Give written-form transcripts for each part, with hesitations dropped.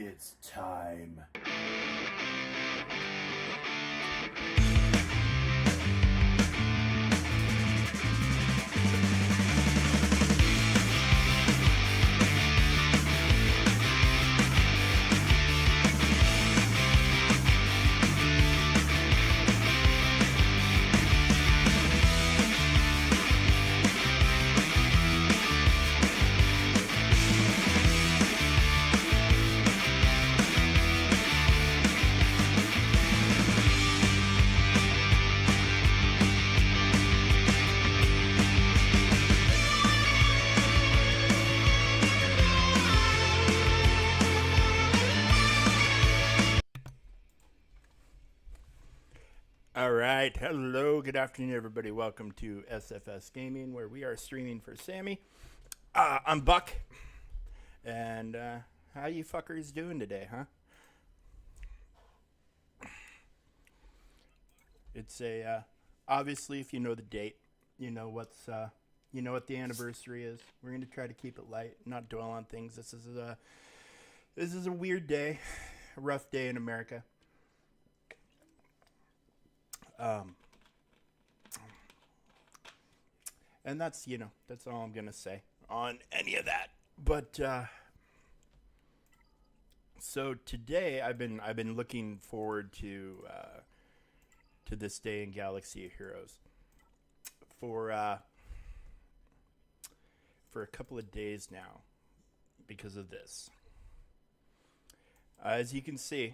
It's time. All right. Hello. Good afternoon, everybody. Welcome to SFS Gaming, where we are streaming for Sammy. I'm Buck. And how you fuckers doing today, huh? It's a obviously, if you know the date, you know what the anniversary is. We're gonna try to keep it light, not dwell on things. This is a weird day, a rough day in America. Um, and that's all I'm gonna say on any of that. But so today I've been looking forward to this day in Galaxy of Heroes for uh, for a couple of days now because of this. As you can see,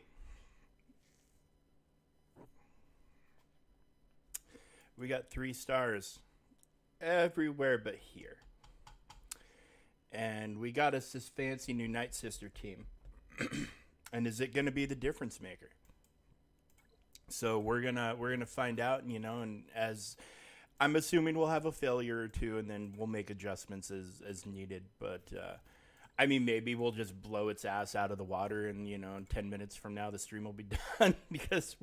we got 3 stars everywhere but here. And we got us this fancy new Night Sister team. And is it going to be the difference maker? So we're gonna find out, and as I'm assuming we'll have a failure or two, and then we'll make adjustments as needed. But I mean, maybe we'll just blow its ass out of the water, and in 10 minutes from now the stream will be done because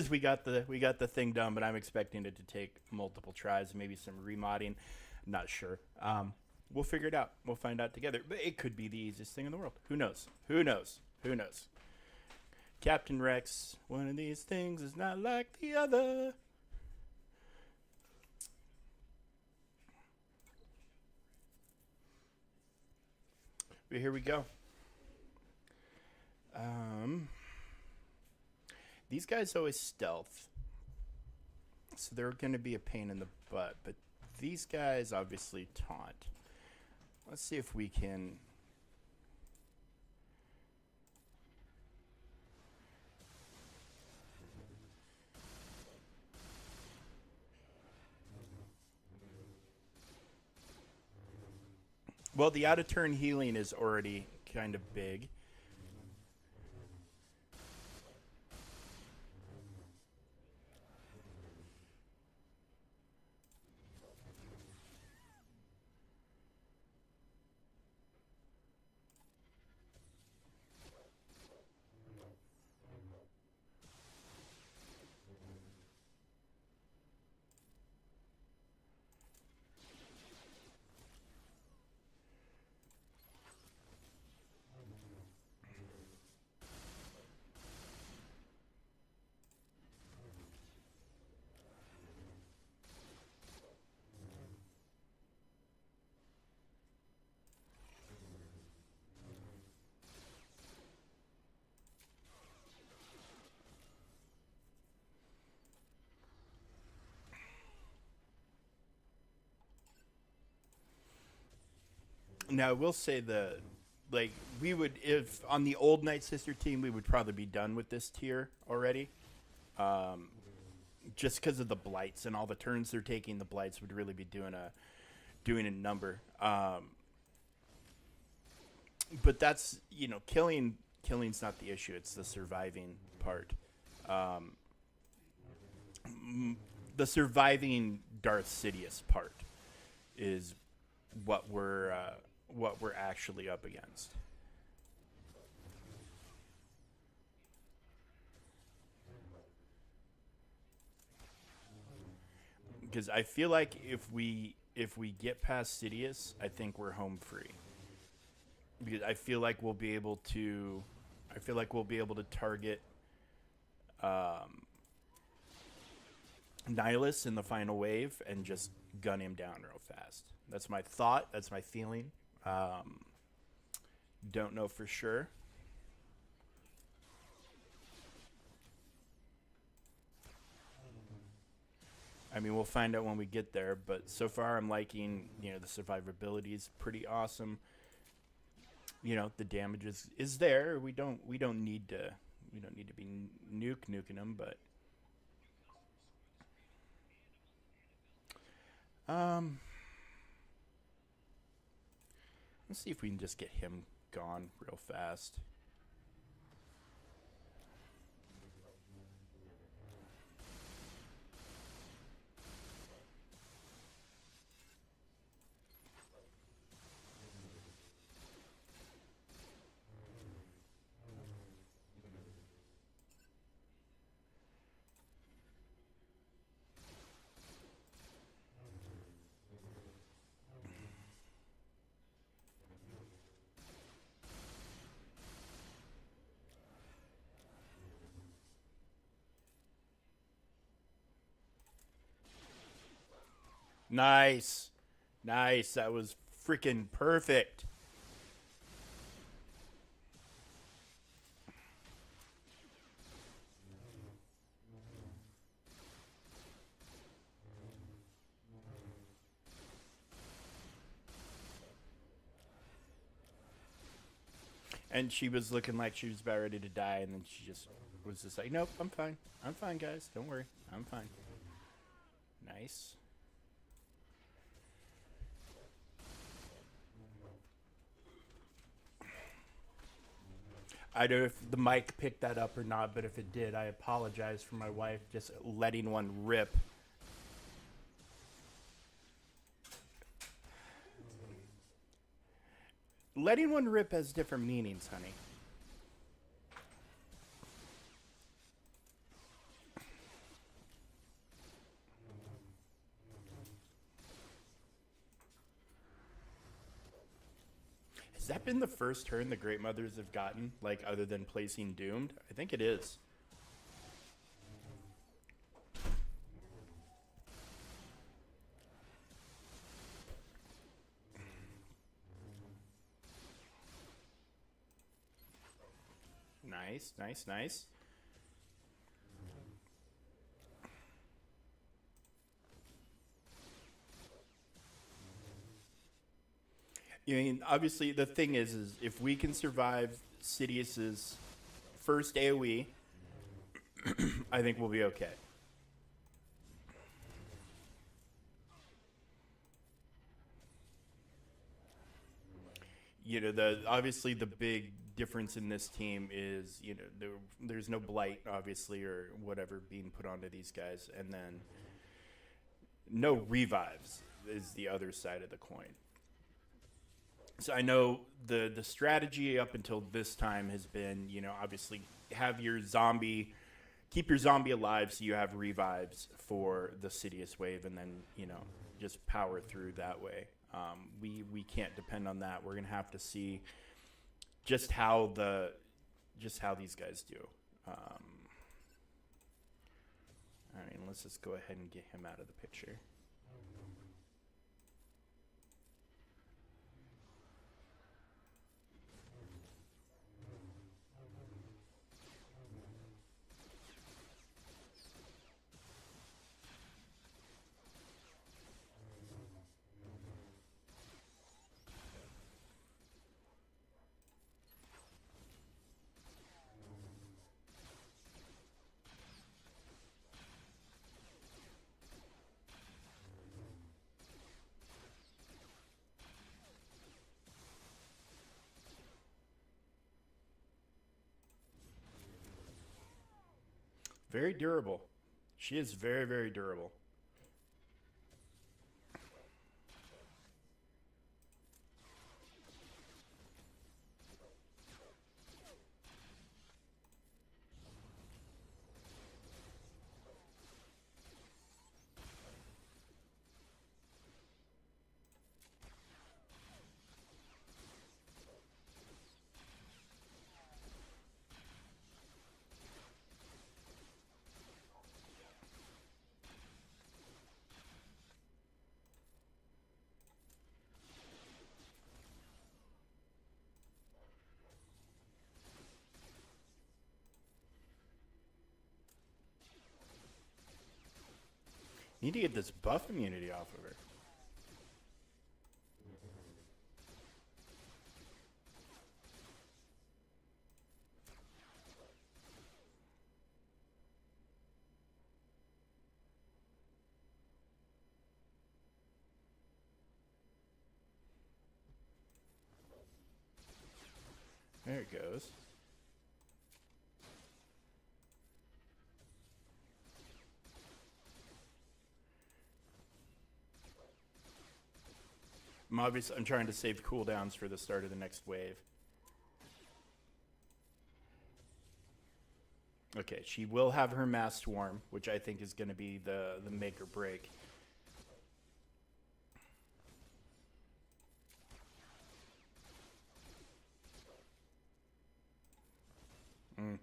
we got the thing done. But I'm expecting it to take multiple tries, maybe some remodding. Not sure. We'll figure it out. We'll find out together. But it could be the easiest thing in the world. Who knows? Who knows? Who knows? Captain Rex, one of these things is not like the other. But here we go. These guys always stealth, so they're going to be a pain in the butt. But these guys obviously taunt. Let's see if we can. Well, the out of turn healing is already kind of big. Now, I will say we would, if on the old Night Sister team, we would probably be done with this tier already. Um, just because of the blights and all the turns they're taking, the blights would really be doing a number. But that's killing's not the issue. It's the surviving part. Um, the surviving Darth Sidious part is what we're actually up against. Because I feel like if we get past Sidious, I think we're home free. because I feel like we'll be able to. I feel like we'll be able to target um, Nihilus in the final wave and just gun him down real fast. That's my thought. That's my feeling. Um, don't know for sure. I mean, we'll find out when we get there. But so far, I'm liking. The survivability is pretty awesome. The damage is there. We don't need to be nuking them. But um, let's see if we can just get him gone real fast. Nice. Nice. That was freaking perfect. And she was looking like she was about ready to die, and then she just was just like, nope, I'm fine. I'm fine, guys. Don't worry. I'm fine. Nice. I don't know if the mic picked that up or not, but if it did, I apologize for my wife just letting one rip. Letting one rip has different meanings, honey. Has that been the first turn the Great Mothers have gotten, like, other than placing Doomed? I think it is. Nice, nice, nice. I mean, obviously, the thing is if we can survive Sidious's first AoE, I think we'll be okay. The obviously the big difference in this team is there's no blight obviously or whatever being put onto these guys, and then no revives is the other side of the coin. So I know the strategy up until this time has been obviously have your zombie keep your zombie alive so you have revives for the Sidious wave, and then just power through that way. We can't depend on that. We're gonna have to see just how these guys do. I mean, let's just go ahead and get him out of the picture. Very durable. She is very, very durable. Need to get this buff immunity off of her. There it goes. I'm trying to save cooldowns for the start of the next wave. Okay, she will have her mass swarm, which I think is going to be the make or break. Mm.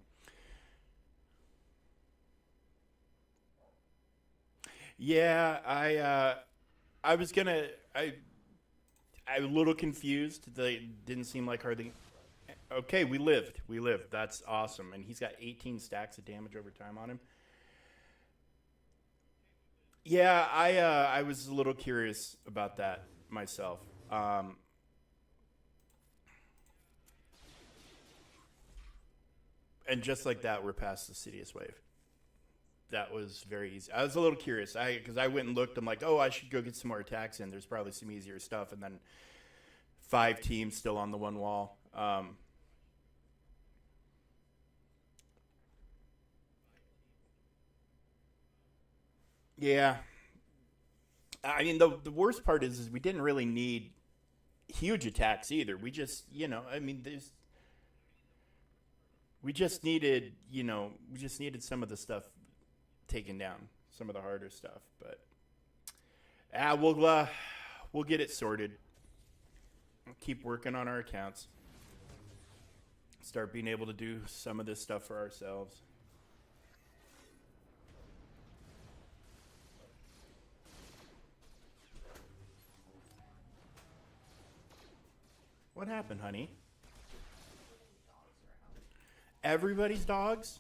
Yeah, I was gonna I'm a little confused. They didn't seem like hardly. Okay, we lived. We lived. That's awesome. And he's got 18 stacks of damage over time on him. Yeah, I was a little curious about that myself. And just like that, we're past the Sidious wave. That was very easy. I was a little curious. Because I went and looked. I'm like, oh, I should go get some more attacks in. There's probably some easier stuff. And then 5 teams still on the one wall. Yeah, I mean the worst part is we didn't really need huge attacks either. We just I mean we just needed some of the stuff taken down, some of the harder stuff. But we'll get it sorted. Keep working on our accounts. Start being able to do some of this stuff for ourselves. What happened, honey? Everybody's dogs?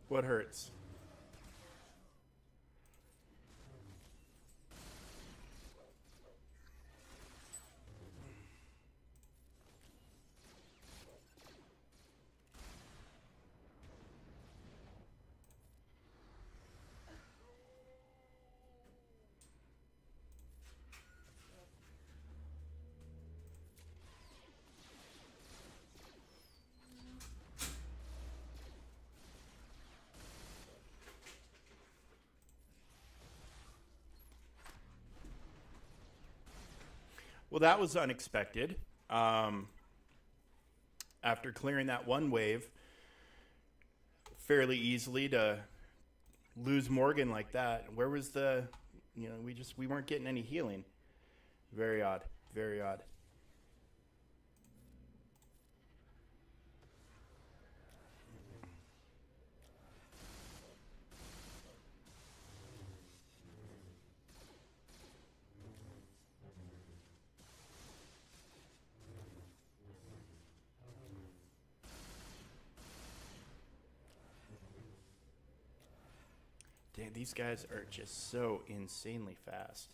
What hurts? Well, that was unexpected. Um, After clearing that one wave fairly easily to lose Morgan like that, where was we weren't getting any healing. Very odd. Very odd. Damn, these guys are just so insanely fast.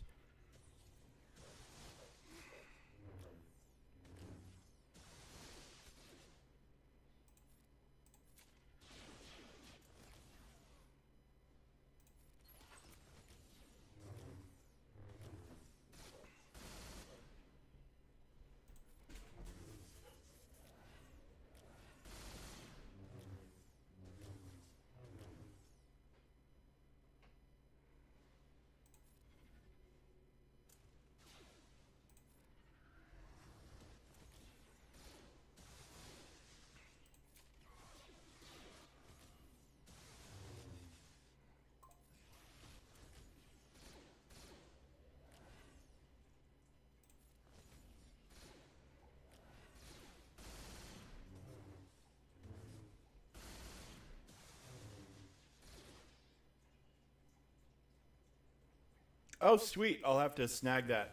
Oh, sweet. I'll have to snag that.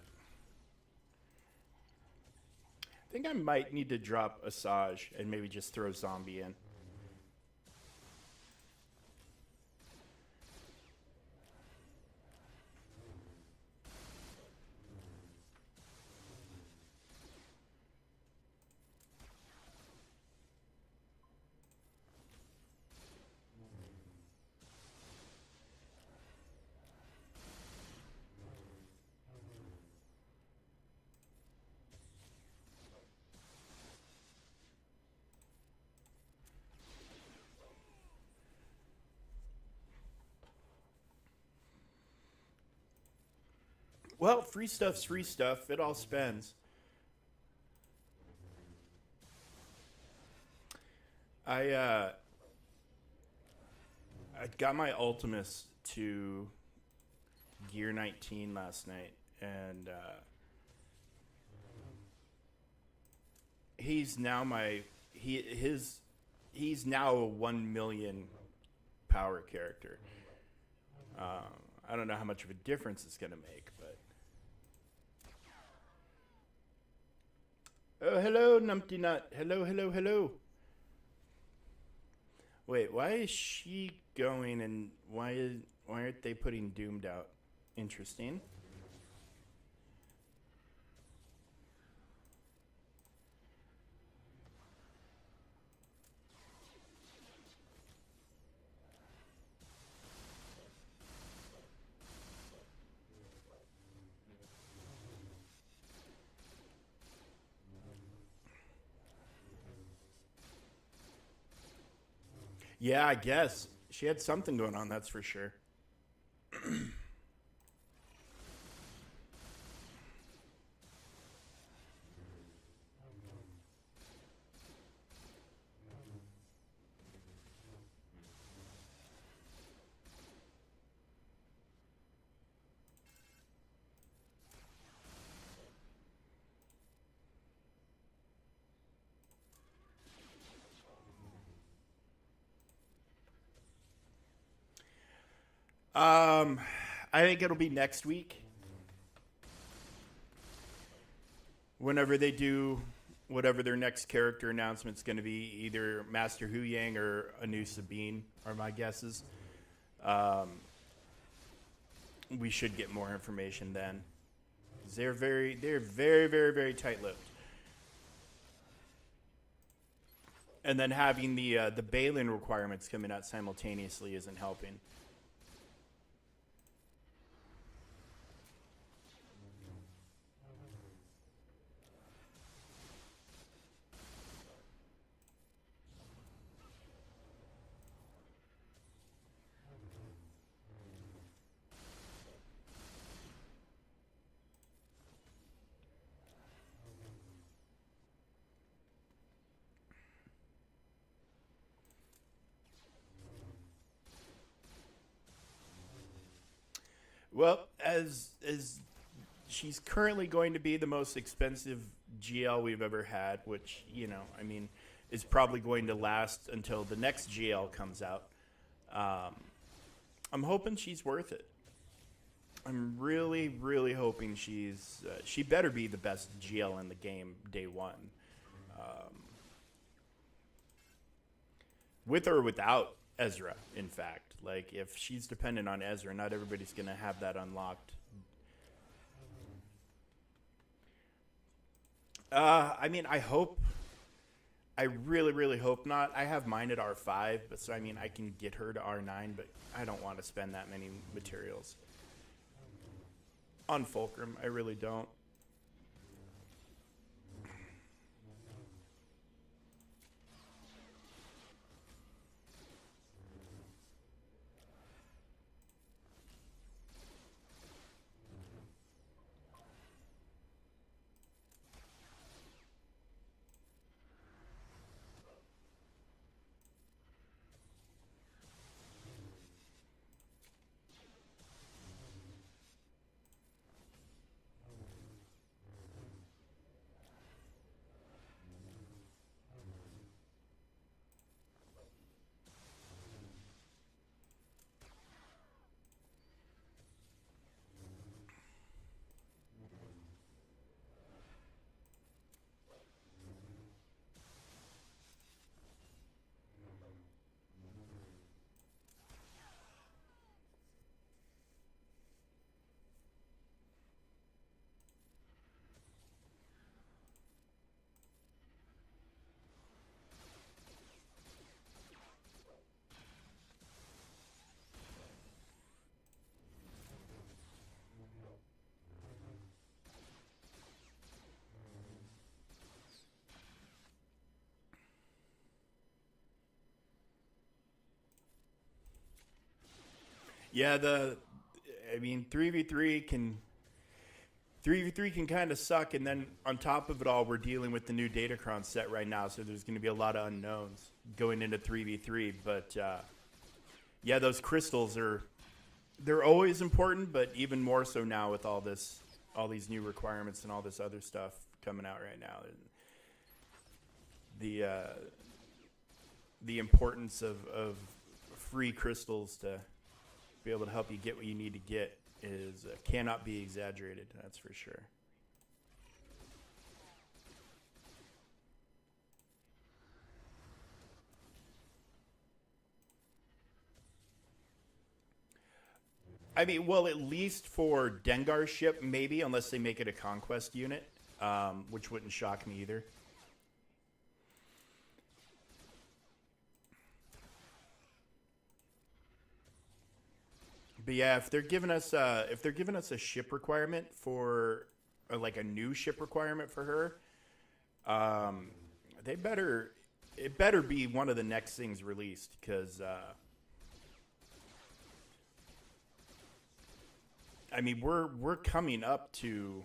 I think I might need to drop Asajj and maybe just throw Zombie in. Well, free stuff's free stuff. It all spends. I uh, I got my Ultimus to Gear 19 last night, and he's now my he his he's now a 1 million power character. I don't know how much of a difference it's gonna make, but oh, hello, Numpty Nut. Hello, hello, hello. Wait, why is she going and why aren't they putting Doomed out? Interesting. Yeah, I guess she had something going on. That's for sure. Um, I think it'll be next week whenever they do whatever their next character announcement's going to be. Either Master Hu Yang or a new Sabine are my guesses. Um, we should get more information then. They're very tight-lipped. And then having the Balin requirements coming out simultaneously isn't helping. Well, as she's currently going to be the most expensive GL we've ever had, which I mean, is probably going to last until the next GL comes out. Um, I'm hoping she's worth it. I'm really, really hoping she better be the best GL in the game day one, um, with or without Ezra. In fact, like if she's dependent on Ezra, not everybody's gonna have that unlocked. I mean, I hope. I really, really hope not. I have mine at R5, but so I mean, I can get her to R9, but I don't want to spend that many materials on Fulcrum. I really don't. Yeah, the I mean, 3v3 can. 3v3 can kind of suck, and then on top of it all, we're dealing with the new Datacron set right now, so there's going to be a lot of unknowns going into 3v3. But yeah, those crystals they're always important, but even more so now with all these new requirements and all this other stuff coming out right now. The importance of free crystals to be able to help you get what you need to get is cannot be exaggerated. That's for sure. I mean, well, at least for Dengar's ship, maybe, unless they make it a conquest unit, which wouldn't shock me either. But yeah, if they're giving us a ship requirement for like a new ship requirement for her, they better it better be one of the next things released because I mean we're coming up to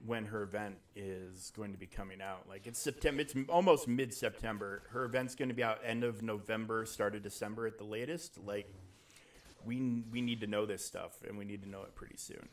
when her event is going to be coming out. Like it's September, it's almost mid September. Her event's going to be out end of November, start of December at the latest. Like we need to know this stuff, and we need to know it pretty soon.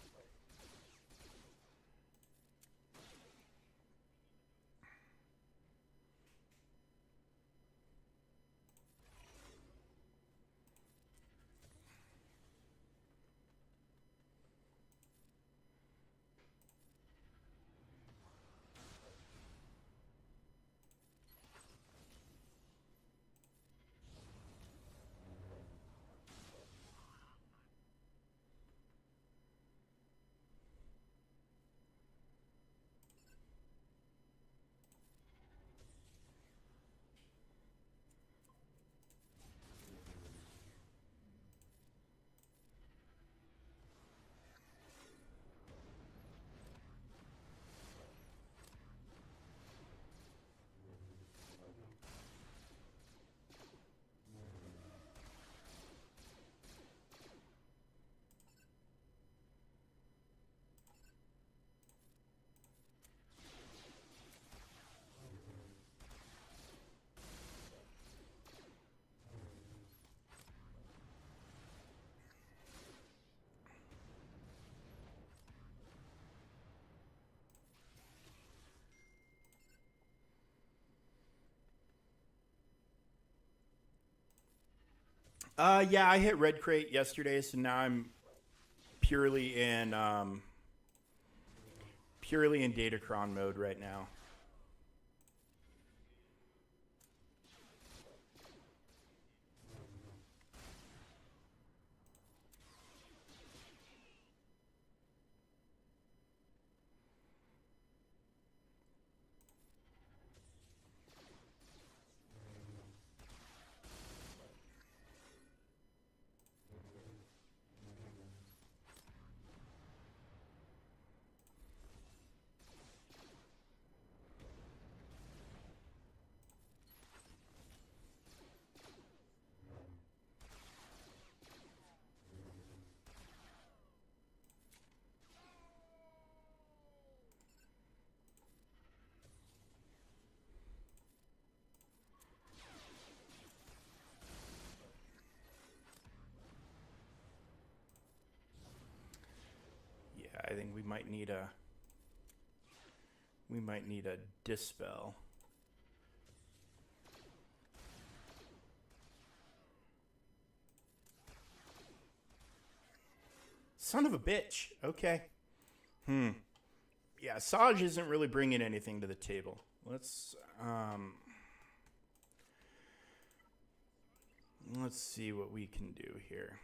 Yeah, I hit Red Crate yesterday, so now I'm purely in purely in Datacron mode right now. Yeah, I think we might need a dispel. Son of a bitch. Okay. Hmm. Yeah, Saj isn't really bringing anything to the table. Let's see what we can do here.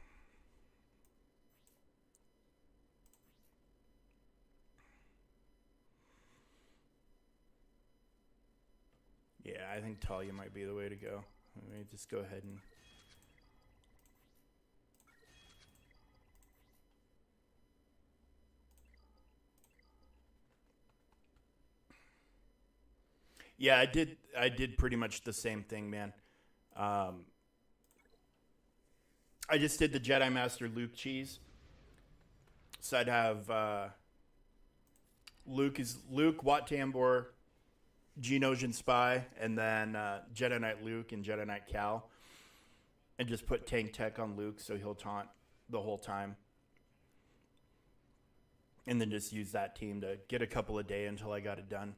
Yeah, I think Talia might be the way to go. Let me just go ahead and yeah, I did pretty much the same thing, man. Um, I just did the Jedi Master Luke cheese. So I'd have Luke, Wat Tambor, Geonosian Spy, and then Jedi Knight Luke and Jedi Knight Cal, and just put Tank Tech on Luke so he'll taunt the whole time, and then just use that team to get a couple of days until I got it done.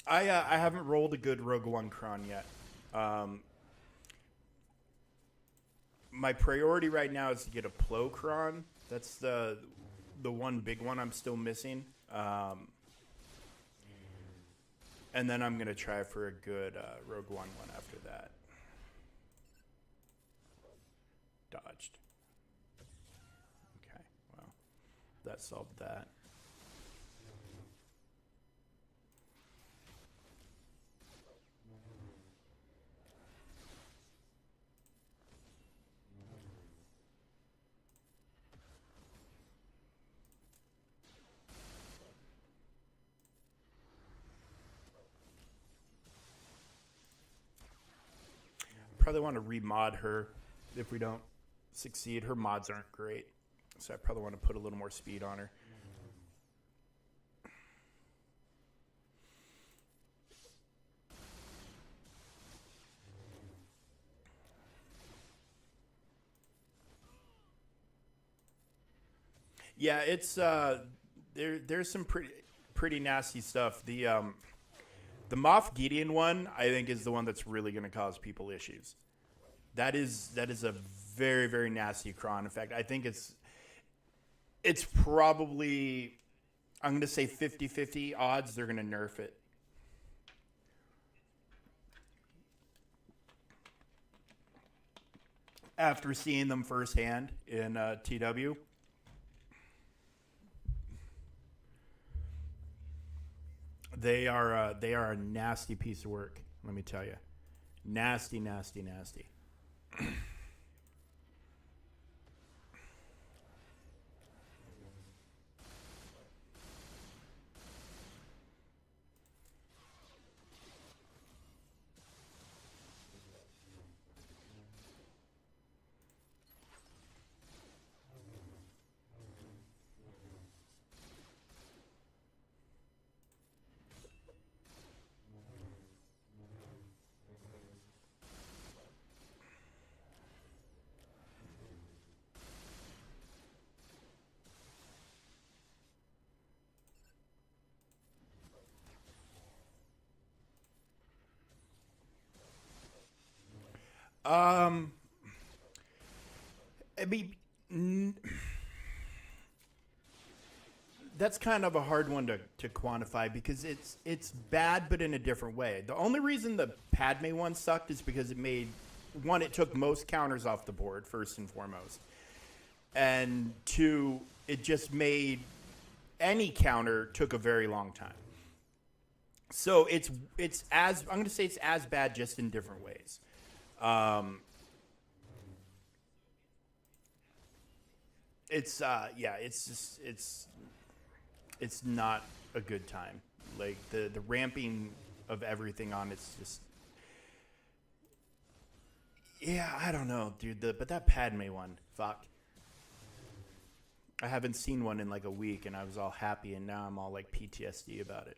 I haven't rolled a good Rogue One cron yet. Um, my priority right now is to get a Plo cron. That's the one big one I'm still missing. And then I'm gonna try for a good Rogue One after that. Dodged. Okay, well, that solved that. Probably want to remod her if we don't succeed. Her mods aren't great, so I probably want to put a little more speed on her. Yeah, it's there's some pretty nasty stuff. The Moff Gideon one, I think, is the one that's really going to cause people issues. That is a very very nasty cron. In fact, I think it's probably, I'm going to say 50-50 odds they're going to nerf it. After seeing them firsthand in TW. They are a nasty piece of work. Let me tell you, nasty, nasty, nasty. Um, I mean, that's kind of a hard one to quantify because it's bad, but in a different way. The only reason the Padme one sucked is because it made one, it took most counters off the board first and foremost, and two, it just made any counter took a very long time. So it's as, I'm going to say it's as bad, just in different ways. Um, it's yeah, it's just it's not a good time. Like the ramping of everything on it's just, yeah, I don't know, dude. But that Padme one, fuck. I haven't seen one in like a week, and I was all happy, and now I'm all like PTSD about it.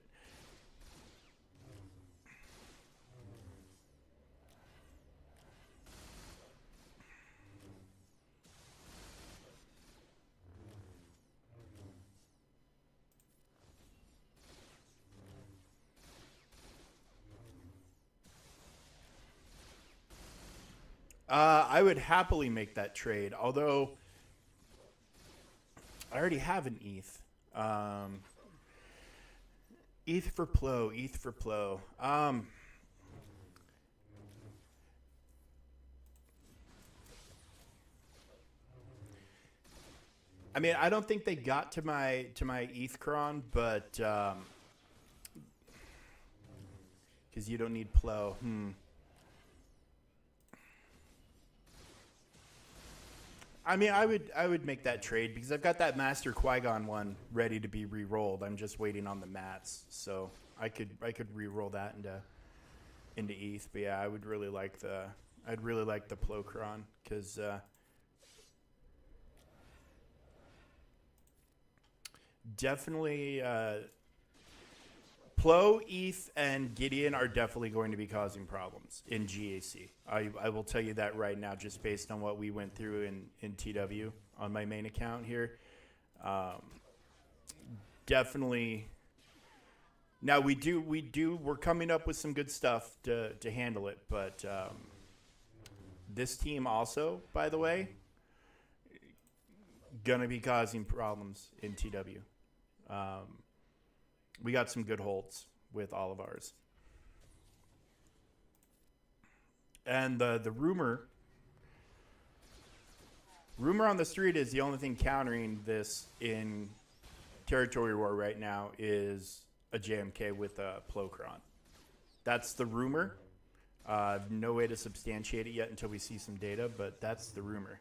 I would happily make that trade, although I already have an ETH. ETH for Plo, ETH for Plo. I mean, I don't think they got to my ETH cron, but because you don't need Plo. I mean, I would make that trade because I've got that Master Qui-Gon one ready to be re-rolled. I'm just waiting on the mats, so I could re-roll that into ETH. But yeah, I'd really like the Plocron because definitely Plo, ETH, and Gideon are definitely going to be causing problems in GAC. I will tell you that right now, just based on what we went through in TW on my main account here. Um, Definitely. Now we're coming up with some good stuff to handle it, but this team also, by the way, gonna be causing problems in TW. Um, we got some good holds with all of ours. And the rumor on the street is the only thing countering this in territory war right now is a JMK with a Plocron. That's the rumor. No way to substantiate it yet until we see some data, but that's the rumor.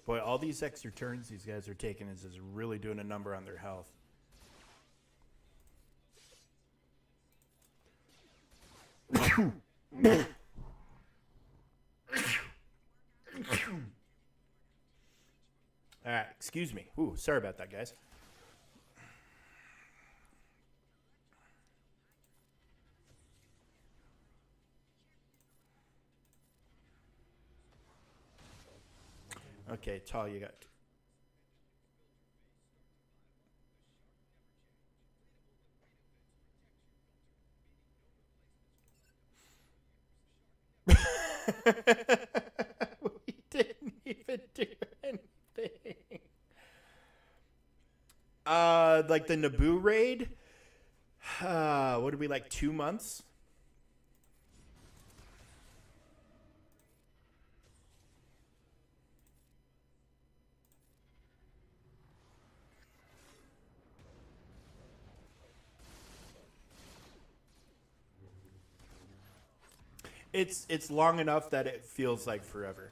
Boy, all these extra turns these guys are taking is really doing a number on their health. All right, excuse me. Ooh, sorry about that, guys. Okay, Tal, you got. We didn't even do anything. Like the Naboo raid. What did we like 2 months? It's long enough that it feels like forever.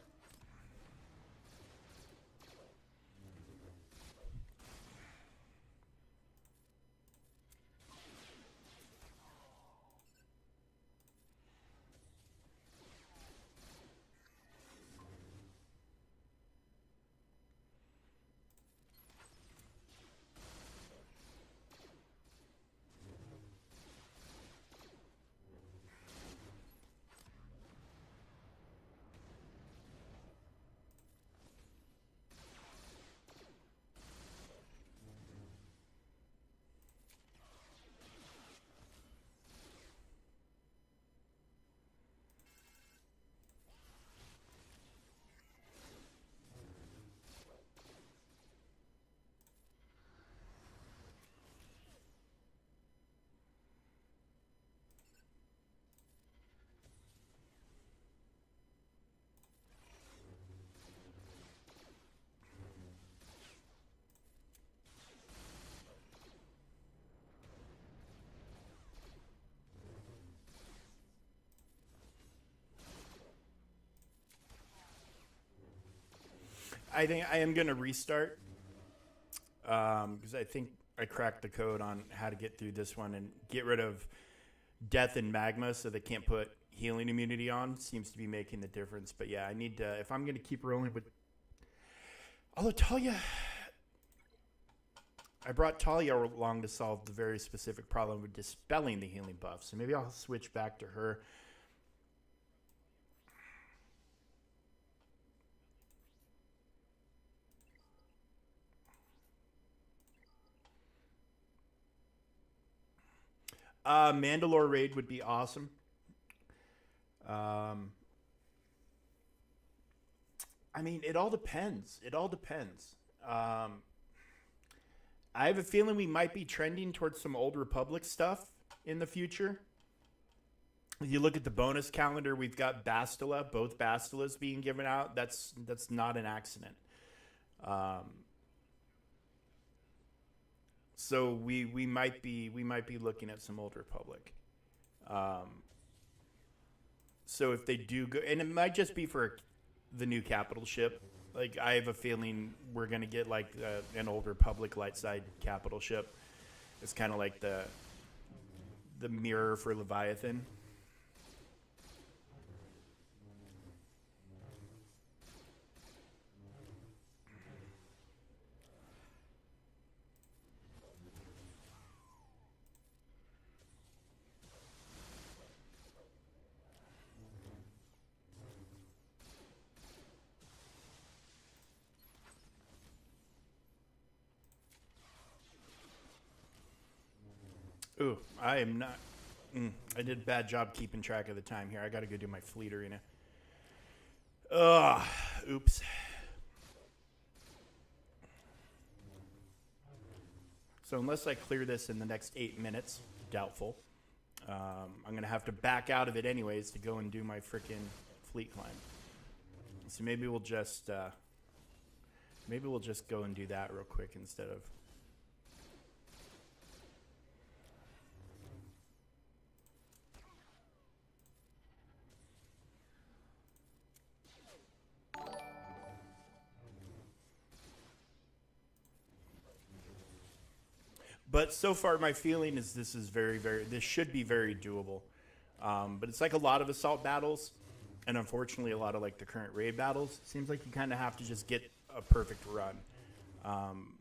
I think I am gonna restart because I think I cracked the code on how to get through this one and get rid of death and magma, so they can't put healing immunity on. Seems to be making the difference. But yeah, I need to if I'm gonna keep rolling with. Although Talia, I brought Talia along to solve the very specific problem with dispelling the healing buff. So maybe I'll switch back to her. Mandalore raid would be awesome. Um, I mean, it all depends. It all depends. Um, I have a feeling we might be trending towards some old Republic stuff in the future. If you look at the bonus calendar, we've got Bastila, both Bastilas being given out. That's not an accident. Um, so we might be looking at some old Republic. Um, so if they do go, and it might just be for the new capital ship. Like I have a feeling we're gonna get like an old Republic light side capital ship. It's kind of like the mirror for Leviathan. Ooh, I am not. I did a bad job keeping track of the time here. I got to go do my fleet arena. Ugh, oops. So unless I clear this in the next 8 minutes, doubtful. I'm gonna have to back out of it anyways to go and do my freaking fleet climb. So maybe we'll just go and do that real quick instead of. But so far, my feeling is this is this should be very doable. But it's like a lot of assault battles, and unfortunately, a lot of like the current raid battles. Seems like you kind of have to just get a perfect run. Um,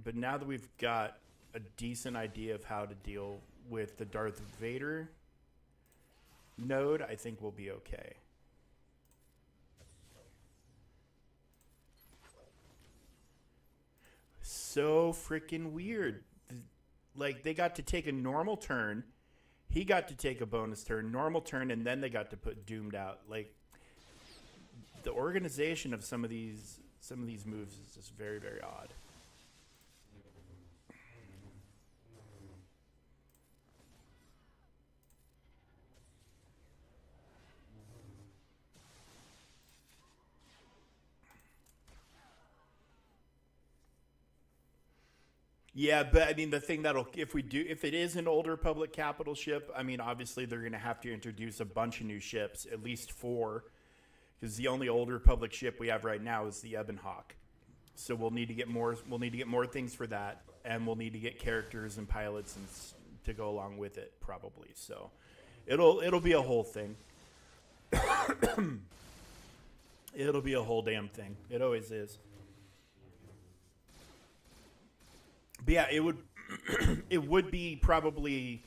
but now that we've got a decent idea of how to deal with the Darth Vader node, I think we'll be okay. So freaking weird. Like they got to take a normal turn. He got to take a bonus turn, normal turn, and then they got to put doomed out. Like the organization of some of these moves is just very very odd. Yeah, but I mean, the thing that'll, if it is an older public capital ship, I mean, obviously they're going to have to introduce a bunch of new ships, at least four, because the only older public ship we have right now is the Ebon Hawk. So we'll need to get more. We'll need to get more things for that, and we'll need to get characters and pilots to go along with it, probably. So it'll be a whole thing. It'll be a whole damn thing. It always is. But yeah, it would it would be probably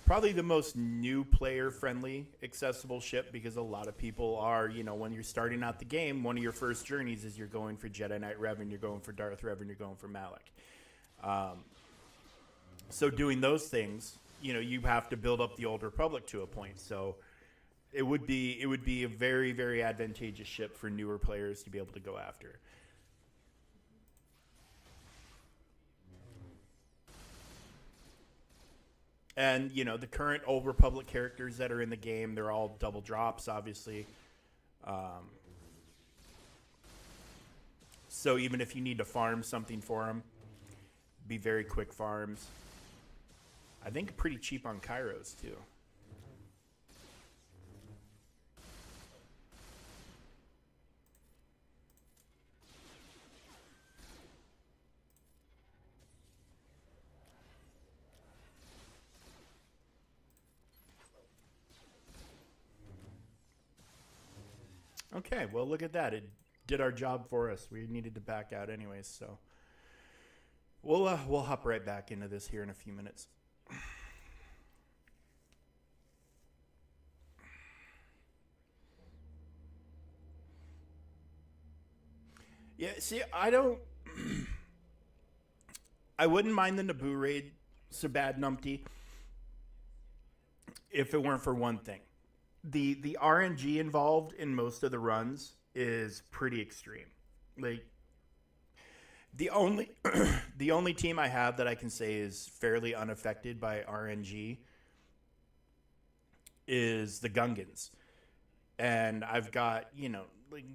the most new player friendly accessible ship, because a lot of people are, when you're starting out the game, one of your first journeys is you're going for Jedi Knight Revan, you're going for Darth Revan, you're going for Malak. So doing those things, you have to build up the Old Republic to a point. So it would be a very, very advantageous ship for newer players to be able to go after. And the current Old Republic characters that are in the game, they're all double drops, obviously. Um, so even if you need to farm something for them, be very quick farms. I think pretty cheap on Kairos too. Okay, well look at that. It did our job for us. We needed to back out anyways, so we'll hop right back into this here in a few minutes. Yeah, see, I wouldn't mind the Naboo raid so bad numpty if it weren't for one thing. The RNG involved in most of the runs is pretty extreme. Like the only the only team I have that I can say is fairly unaffected by RNG is the Gungans. And I've got, like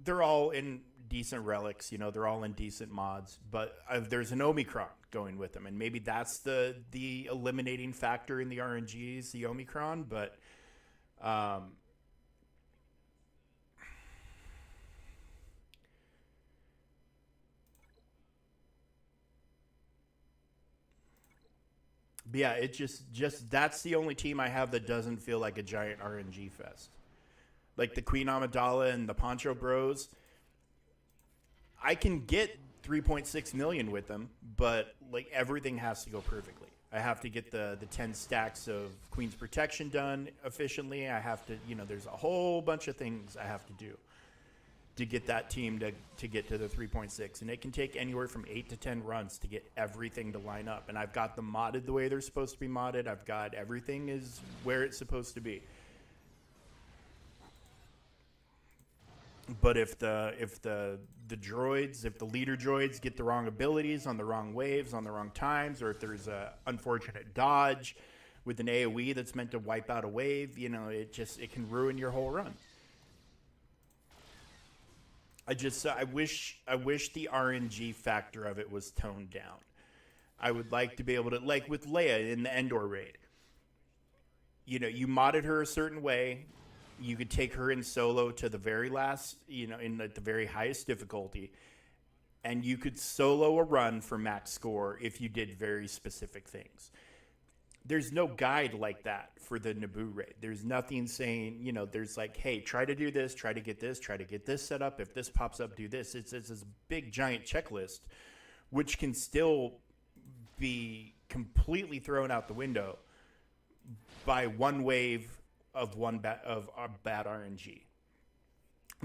they're all in decent relics, they're all in decent mods, but there's an Omicron going with them, and maybe that's the eliminating factor in the RNGs, the Omicron. But um, but yeah, it just that's the only team I have that doesn't feel like a giant RNG fest. Like the Queen Amidala and the Poncho Bros, I can get 3.6 million with them, but like everything has to go perfectly. I have to get the 10 stacks of Queen's Protection done efficiently. I have to, there's a whole bunch of things I have to do to get that team to get to the 3.6. And it can take anywhere from 8 to 10 runs to get everything to line up. And I've got them modded the way they're supposed to be modded. I've got everything is where it's supposed to be. But if the droids, if the leader droids get the wrong abilities on the wrong waves, on the wrong times, or if there's a unfortunate dodge with an AoE that's meant to wipe out a wave, it can ruin your whole run. I wish the RNG factor of it was toned down. I would like to be able to, like with Leia in the Endor raid. You modded her a certain way. You could take her in solo to the very last, in the very highest difficulty, and you could solo a run for max score if you did very specific things. There's no guide like that for the Naboo raid. There's nothing saying, there's like, hey, try to do this, try to get this set up. If this pops up, do this. It's this big giant checklist, which can still be completely thrown out the window by one wave of bad RNG.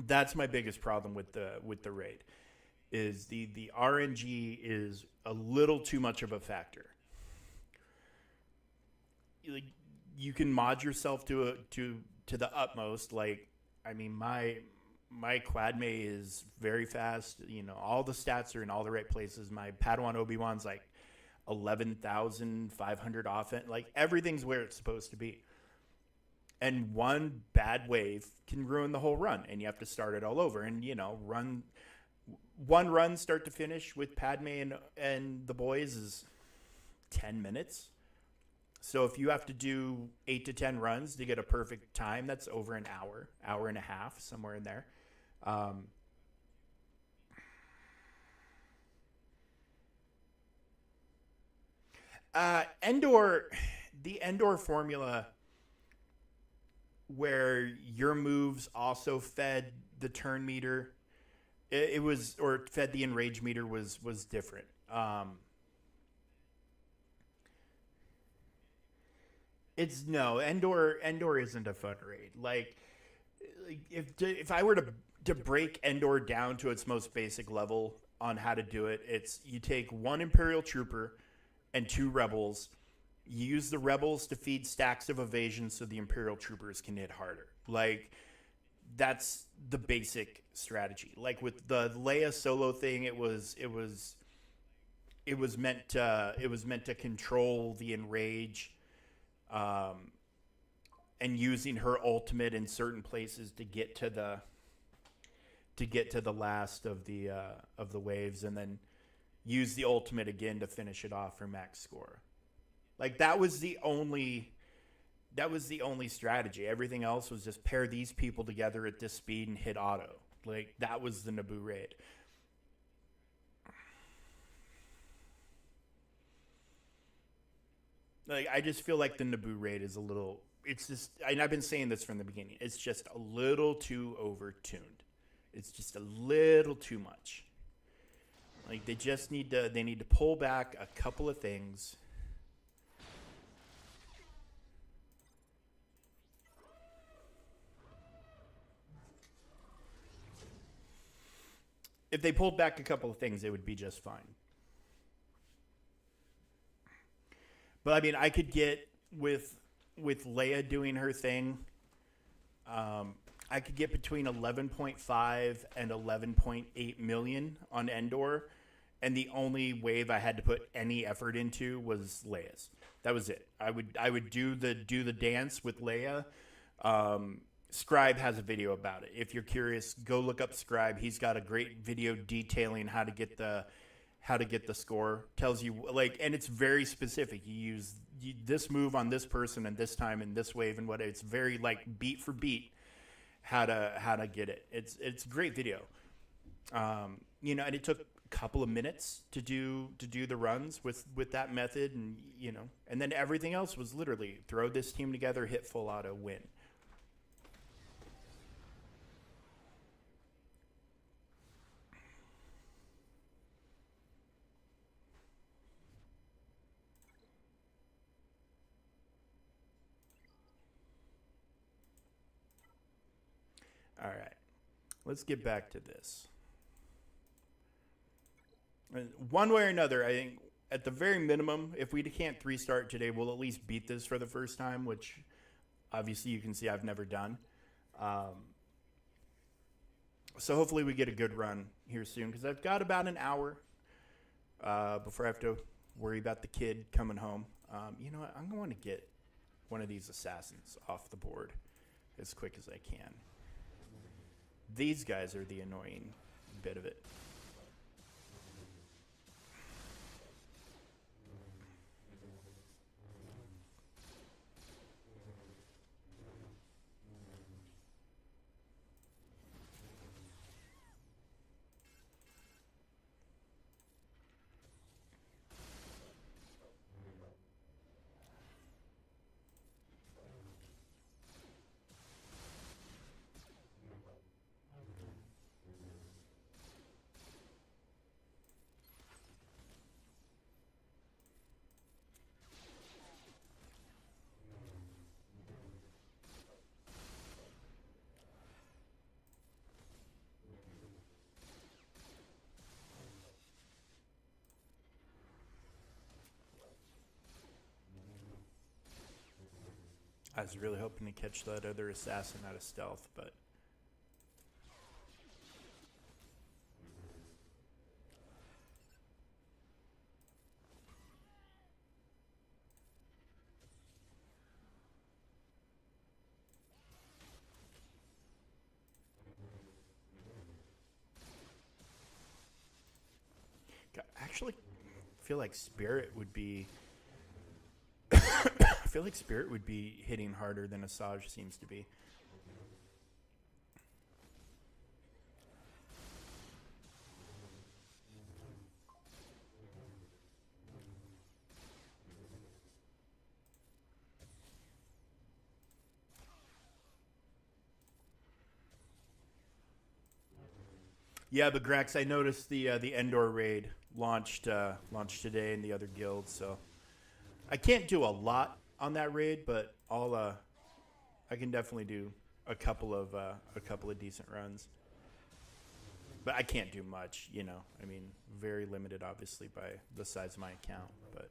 That's my biggest problem with the raid. Is the RNG is a little too much of a factor. Like, you can mod yourself to the utmost. Like, I mean, my Quadme is very fast. All the stats are in all the right places. My Padawan Obi-Wan's like 11,500 offense. Like, everything's where it's supposed to be. And one bad wave can ruin the whole run, and you have to start it all over. And run One run start to finish with Padme and the boys is 10 minutes. So if you have to do 8 to 10 runs to get a perfect time, that's over an hour, hour and a half, somewhere in there. Um, Endor, the Endor formula where your moves also fed the turn meter, it was, or fed the enrage meter, was different. It's no Endor. Endor isn't a fun raid. Like if I were to break Endor down to its most basic level on how to do it, it's you take one Imperial trooper and two rebels. You use the rebels to feed stacks of evasion so the Imperial troopers can hit harder. Like that's the basic strategy. Like with the Leia solo thing, it was meant to control the enrage, um, and using her ultimate in certain places to get to the last of the waves, and then use the ultimate again to finish it off for max score. Like that was the only strategy. Everything else was just pair these people together at this speed and hit auto. Like that was the Naboo raid. Like I just feel like the Naboo raid is a little. It's just, and I've been saying this from the beginning. It's just a little too overtuned. It's just a little too much. Like they just need to. They need to pull back a couple of things. If they pulled back a couple of things, it would be just fine. But I mean, I could get with Leia doing her thing. I could get between 11.5 and 11.8 million on Endor, and the only wave I had to put any effort into was Leia's. That was it. I would do the dance with Leia. Scribe has a video about it. If you're curious, go look up Scribe. He's got a great video detailing how to get the score. Tells you like, and it's very specific. You use this move on this person and this time in this wave and what. It's very like beat for beat how to get it. It's a great video. You know, and it took a couple of minutes to do the runs with that method, and you know, and then everything else was literally throw this team together, hit full auto, win. All right, let's get back to this. One way or another, I think at the very minimum, if we can't three start today, we'll at least beat this for the first time, which obviously you can see I've never done. Um, so hopefully we get a good run here soon because I've got about an hour before I have to worry about the kid coming home. You know what? I'm going to get one of these assassins off the board as quick as I can. These guys are the annoying bit of it. I was really hoping to catch that other assassin out of stealth, but actually feel like Spirit would be. I feel like Spirit would be hitting harder than Asajj seems to be. Yeah, but Grax, I noticed the Endor raid launched today in the other guilds, so I can't do a lot on that raid, but I can definitely do a couple of decent runs. But I can't do much, you know. I mean, very limited, obviously, by the size of my account. But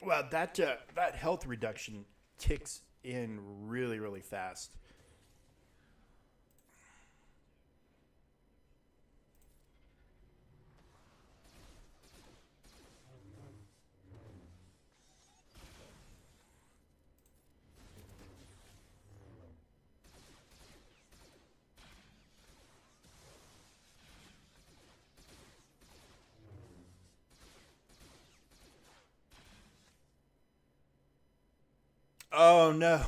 well, that health reduction ticks in really really fast. Oh no.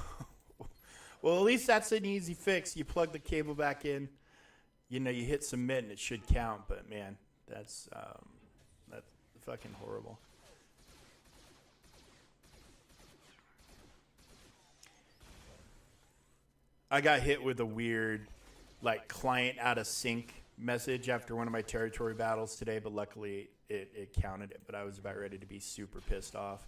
Well, at least that's an easy fix. You plug the cable back in. You know, you hit submit and it should count. But man, that's fucking horrible. I got hit with a weird, like, client out of sync message after one of my territory battles today, but luckily it counted it. But I was about ready to be super pissed off.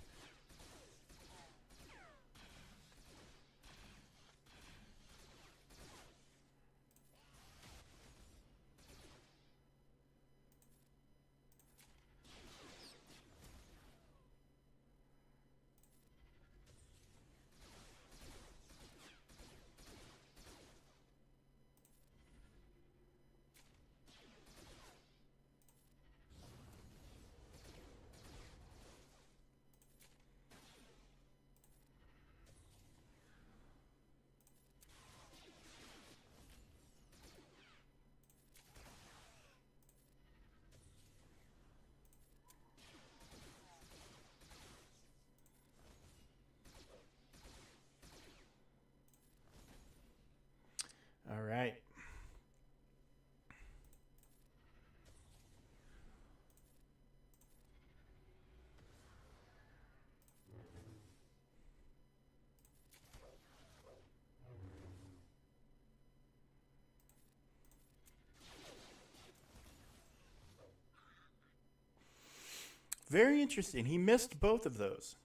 All right. Very interesting. He missed both of those.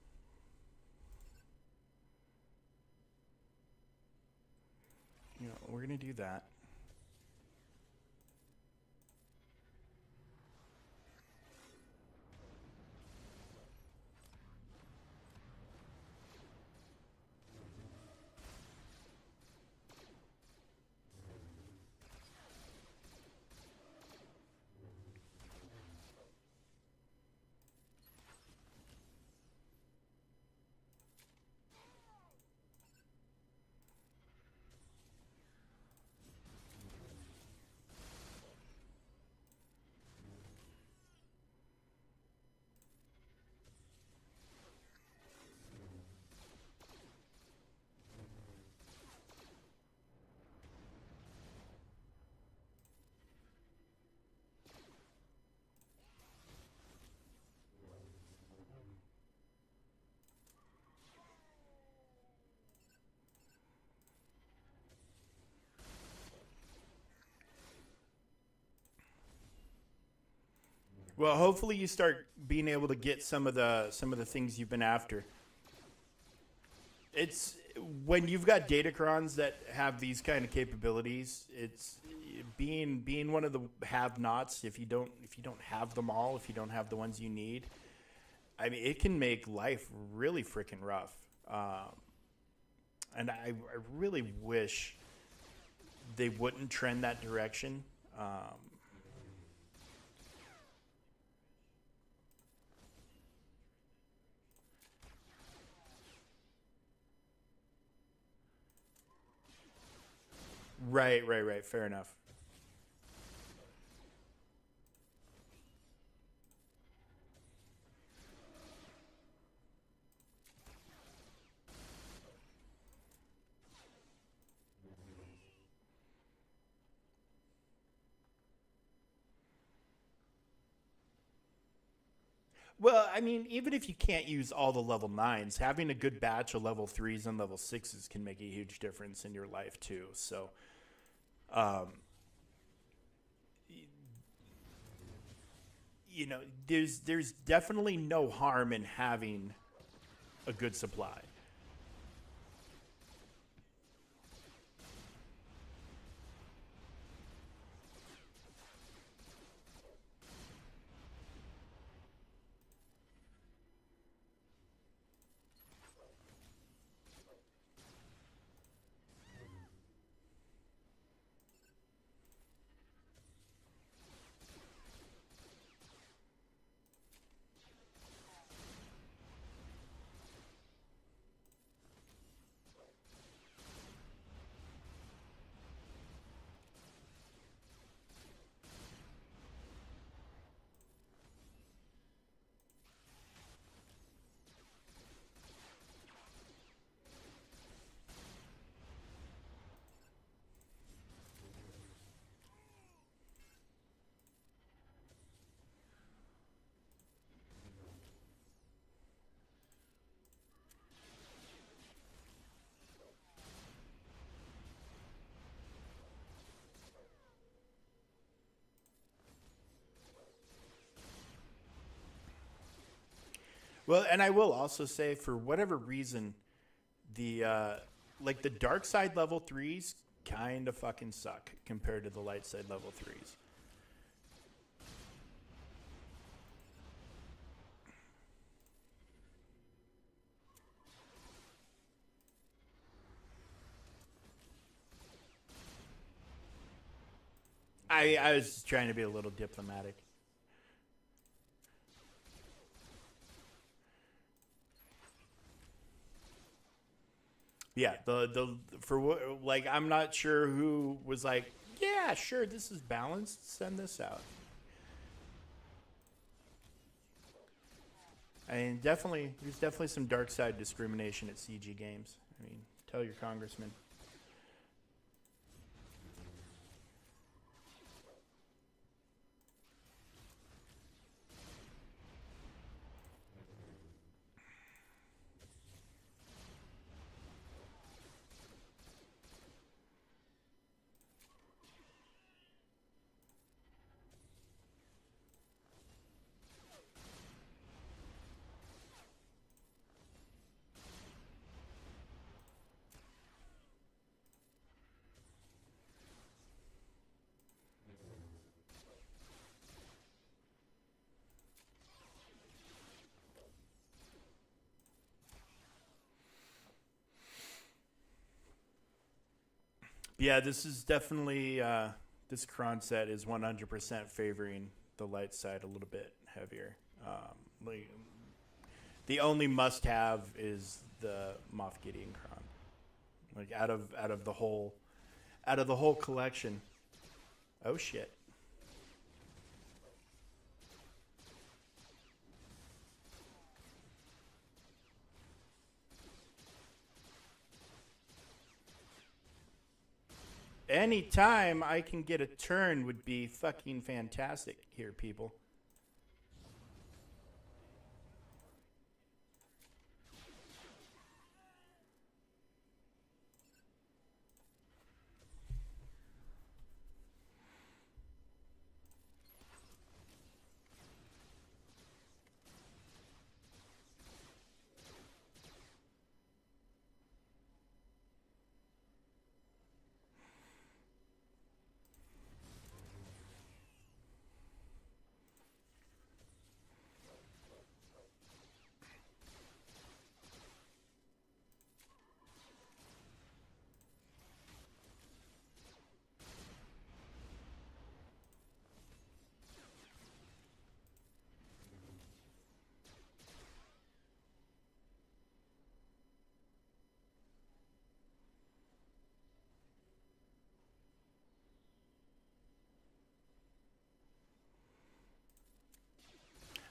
You know, we're gonna do that. Well, hopefully you start being able to get some of the things you've been after. It's when you've got datacrons that have these kind of capabilities. It's being one of the have-nots. If you don't have them all, if you don't have the ones you need, I mean, it can make life really freaking rough. Um, and I really wish they wouldn't trend that direction. Um, right, right, right. Fair enough. Well, I mean, even if you can't use all the level nines, having a good batch of level threes and level sixes can make a huge difference in your life too. So, um, you know, there's definitely no harm in having a good supply. Well, and I will also say, for whatever reason, the like the dark side level threes kind of fucking suck compared to the light side level threes. I was just trying to be a little diplomatic. Yeah, the for like I'm not sure who was like, yeah, sure, this is balanced. Send this out. I mean, definitely, there's definitely some dark side discrimination at CG games. I mean, tell your congressman. Yeah, this is definitely this cron set is 100% favoring the light side a little bit heavier. Like, the only must-have is the Moff Gideon cron. Like out of the whole collection. Oh shit. Anytime I can get a turn would be fucking fantastic here, people.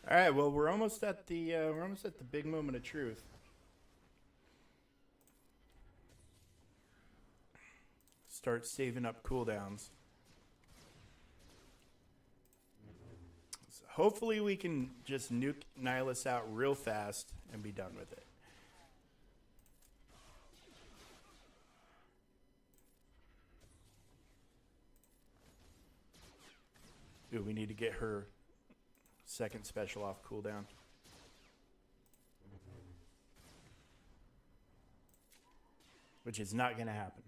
All right, well, we're almost at the big moment of truth. Start saving up cooldowns. So hopefully, we can just nuke Nihilus out real fast and be done with it. Ooh, we need to get her second special off cooldown, which is not going to happen.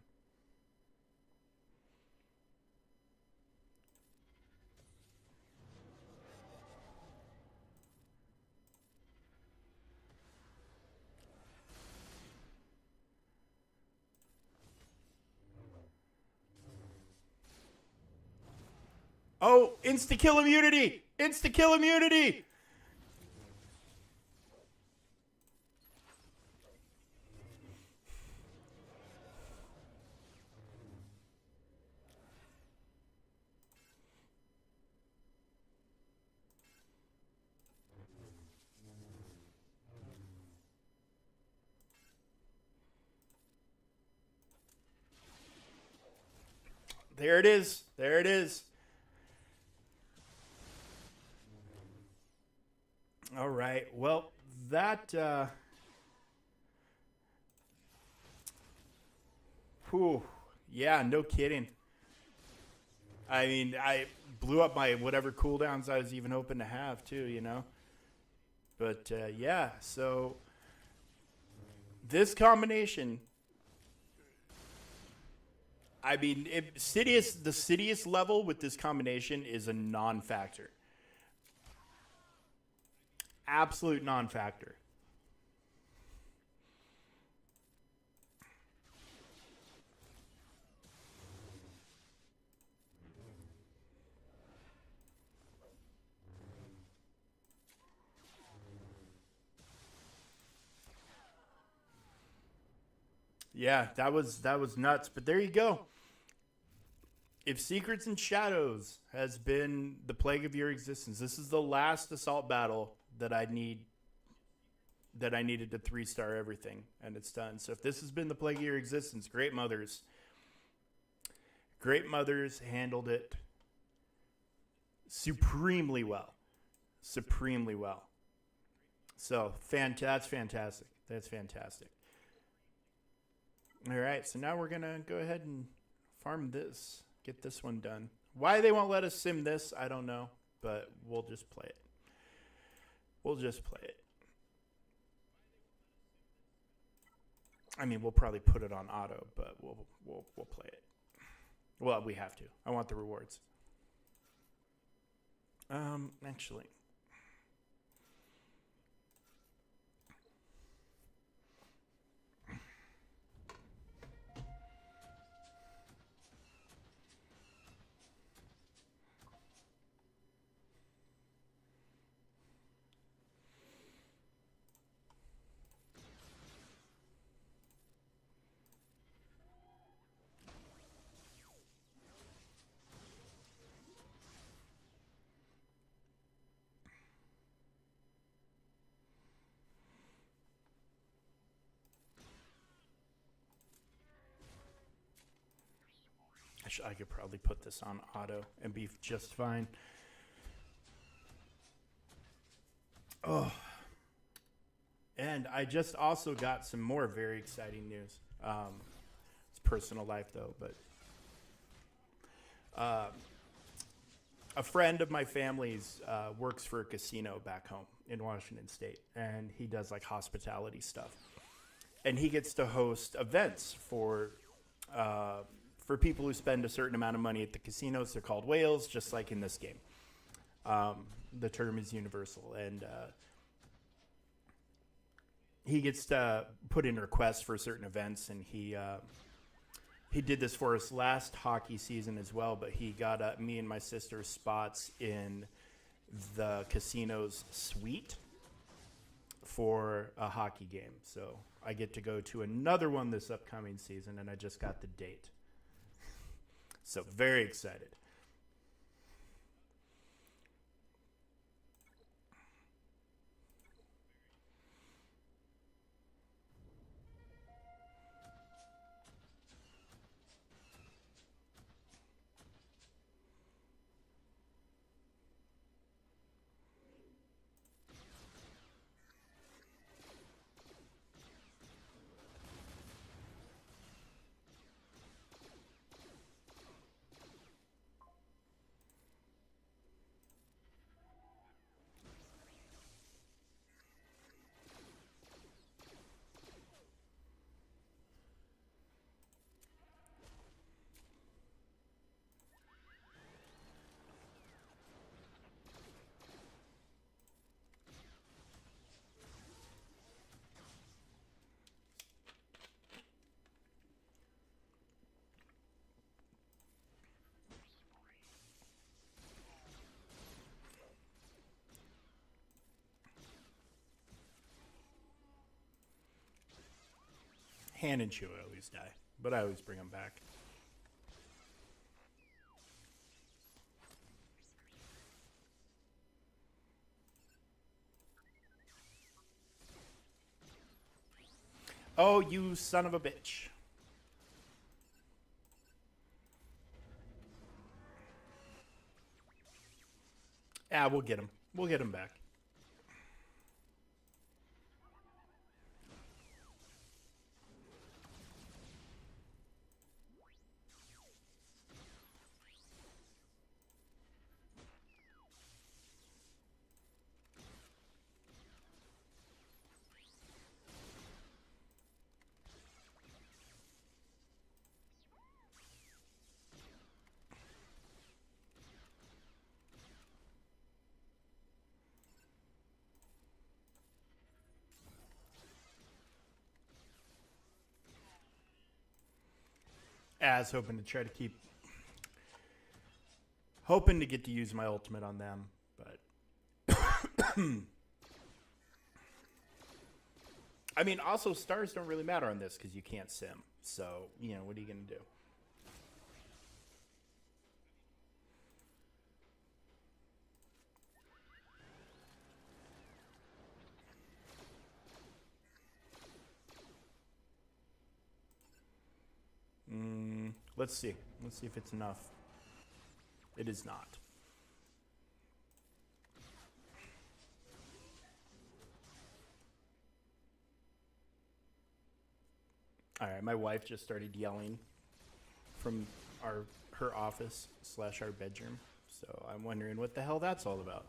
Oh, insta kill immunity! Insta kill immunity! There it is. There it is. All right. Well, that. Whew. Yeah, no kidding. I mean, I blew up my whatever cooldowns I was even hoping to have, too, you know? But yeah, so this combination, I mean, the Sidious level with this combination is a non-factor, absolute non-factor. Yeah, that was nuts. But there you go. If Secrets and Shadows has been the plague of your existence, this is the last assault battle that I needed to 3-star everything, and it's done. So if this has been the plague of your existence, Great Mothers handled it supremely well. Supremely well. So that's fantastic. That's fantastic. All right, so now we're gonna go ahead and farm this, get this one done. Why they won't let us sim this, I don't know, but we'll just play it. We'll just play it. I mean, we'll probably put it on auto, but we'll play it. Well, we have to. I want the rewards. Actually, I could probably put this on auto and be just fine. Oh, and I just also got some more very exciting news. It's personal life though, but uh, a friend of my family's works for a casino back home in Washington State, and he does like hospitality stuff. And he gets to host events uh, for people who spend a certain amount of money at the casinos. They're called whales, just like in this game. The term is universal, and he gets to put in requests for certain events, and he did this for us last hockey season as well. But he got me and my sister spots in the casino's suite for a hockey game. So I get to go to another one this upcoming season, and I just got the date. So very excited. Han and Chewie always die, but I always bring them back. Oh, you son of a bitch. Ah, we'll get him. We'll get him back. as hoping to try to keep hoping to get to use my ultimate on them, but I mean, also stars don't really matter on this because you can't sim. So what are you gonna do? Let's see. Let's see if it's enough. It is not. All right, my wife just started yelling from her office / our bedroom. So I'm wondering what the hell that's all about.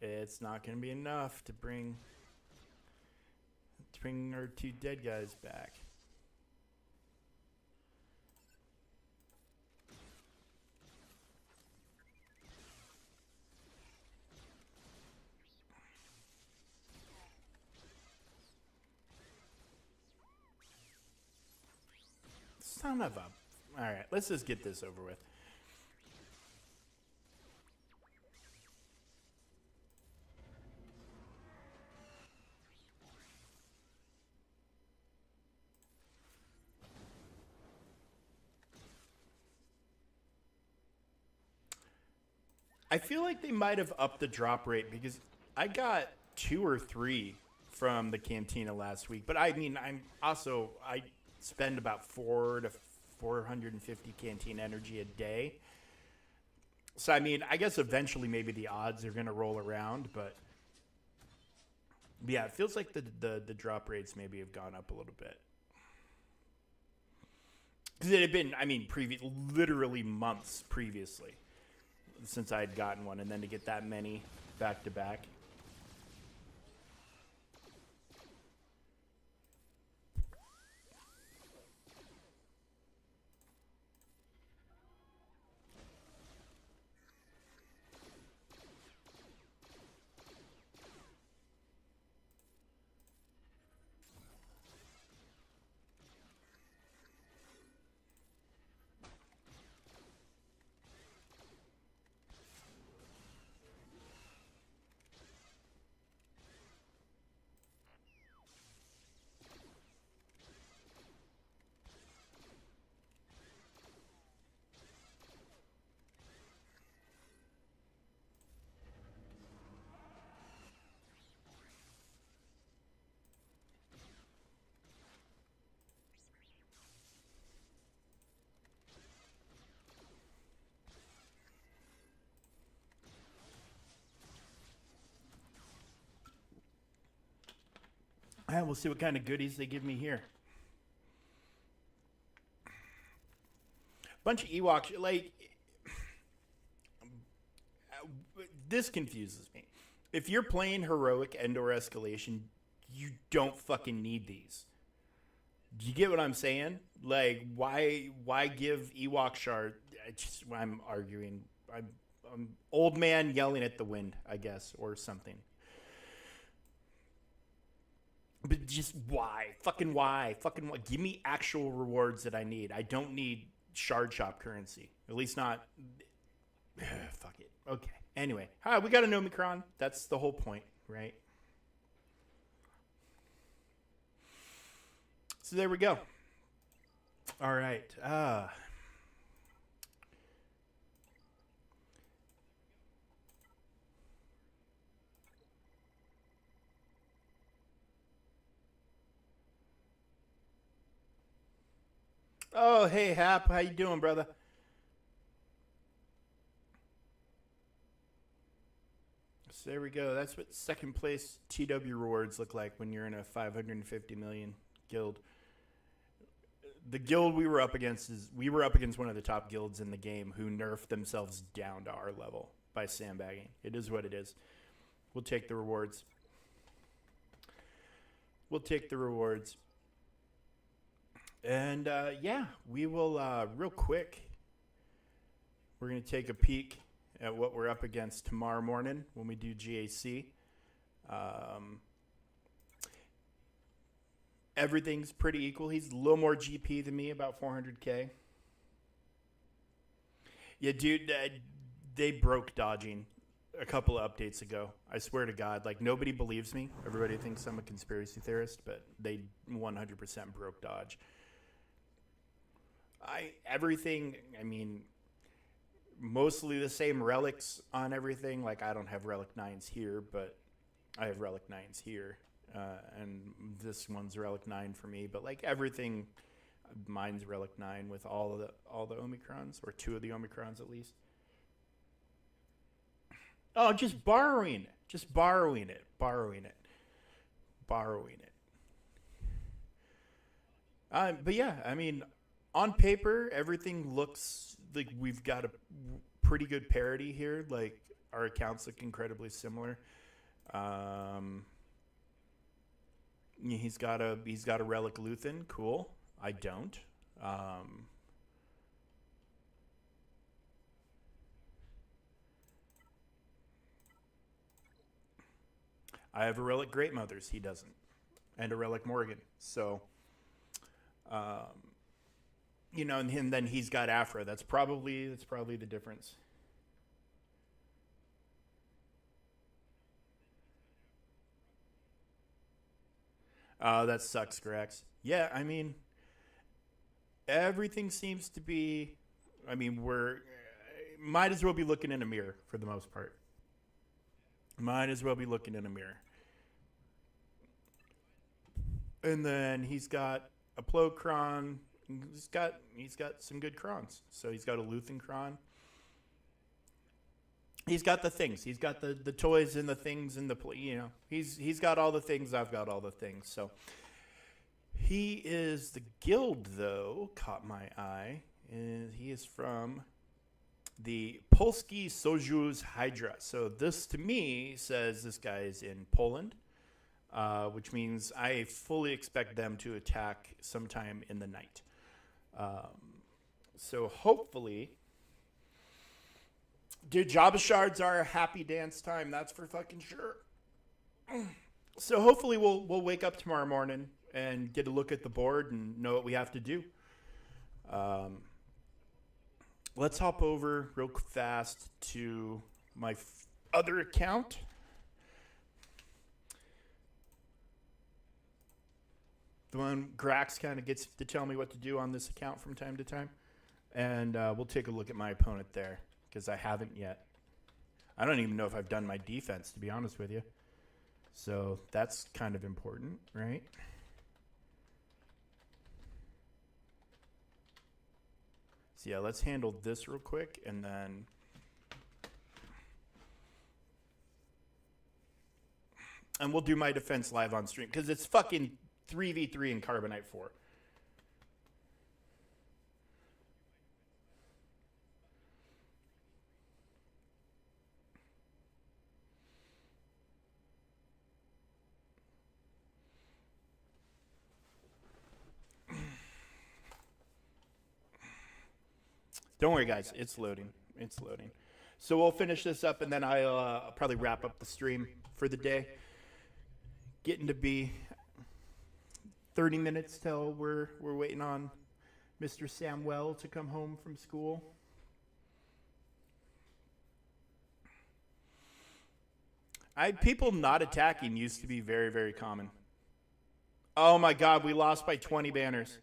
It's not going to be enough to bring our two dead guys back. Son of a... All right, let's just get this over with. I feel like they might have upped the drop rate because I got 2 or 3 from the cantina last week. But I mean, I spend about 4 to 450 canteen energy a day. So I mean, I guess eventually maybe the odds are going to roll around, but yeah, it feels like the drop rates maybe have gone up a little bit. Because it had been, I mean, literally months previously since I had gotten one, and then to get that many back to back. And we'll see what kind of goodies they give me here. Bunch of Ewoks, like, this confuses me. If you're playing heroic and/or escalation, you don't fucking need these. Do you get what I'm saying? Like, why give Ewok shard? I'm arguing. I'm old man yelling at the wind, I guess, or something. But just why? Fucking why? Fucking why? Give me actual rewards that I need. I don't need shard shop currency. At least not. Fuck it. Okay. Anyway, we got an Omicron. That's the whole point, right? So there we go. All right. Oh, hey Hap, how you doing, brother? So there we go. That's what second place TW rewards look like when you're in a 550 million guild. The guild we were up against one of the top guilds in the game who nerfed themselves down to our level by sandbagging. It is what it is. We'll take the rewards. We'll take the rewards. And yeah, we will real quick. We're going to take a peek at what we're up against tomorrow morning when we do GAC. Everything's pretty equal. He's a little more GP than me, about 400k. Yeah, dude, they broke dodging a couple of updates ago. I swear to God, like nobody believes me. Everybody thinks I'm a conspiracy theorist, but they 100% broke dodge. I mean, mostly the same relics on everything. Like I don't have relic 9s here, but I have relic 9s here. And this one's relic 9 for me, but like everything, mine's relic 9 with all the Omicrons, or 2 of the Omicrons at least. Oh, just borrowing it. But yeah, I mean, on paper, everything looks like we've got a pretty good parity here. Like our accounts look incredibly similar. He's got a relic Luthen. Cool. I don't. I have a relic Great Mothers. He doesn't, and a relic Morgan. So, and then he's got Afra. That's probably the difference. That sucks, Grax. Yeah, I mean, everything seems to be. I mean, we're might as well be looking in a mirror for the most part. Might as well be looking in a mirror. And then he's got a Plocron. He's got some good crons. So he's got a Luthen cron. He's got the things. He's got the toys and the things and he's got all the things. I've got all the things. So he is the guild though caught my eye. And he is from the Polski Sojusz Hydra. So this to me says this guy is in Poland, which means I fully expect them to attack sometime in the night. So hopefully, dude, Jabba shards are a happy dance time. That's for fucking sure. So hopefully we'll wake up tomorrow morning and get a look at the board and know what we have to do. Let's hop over real fast to my other account. The one Grax kind of gets to tell me what to do on this account from time to time. And we'll take a look at my opponent there, because I haven't yet. I don't even know if I've done my defense, to be honest with you. So that's kind of important, right? So yeah, let's handle this real quick, and then we'll do my defense live on stream, because it's fucking 3v3 in Carbonite 4. Don't worry, guys. It's loading. It's loading. So we'll finish this up, and then I'll probably wrap up the stream for the day. Getting to be 30 minutes till we're waiting on Mr. Samuel to come home from school. People not attacking used to be very, very common. Oh my God, we lost by 20 banners.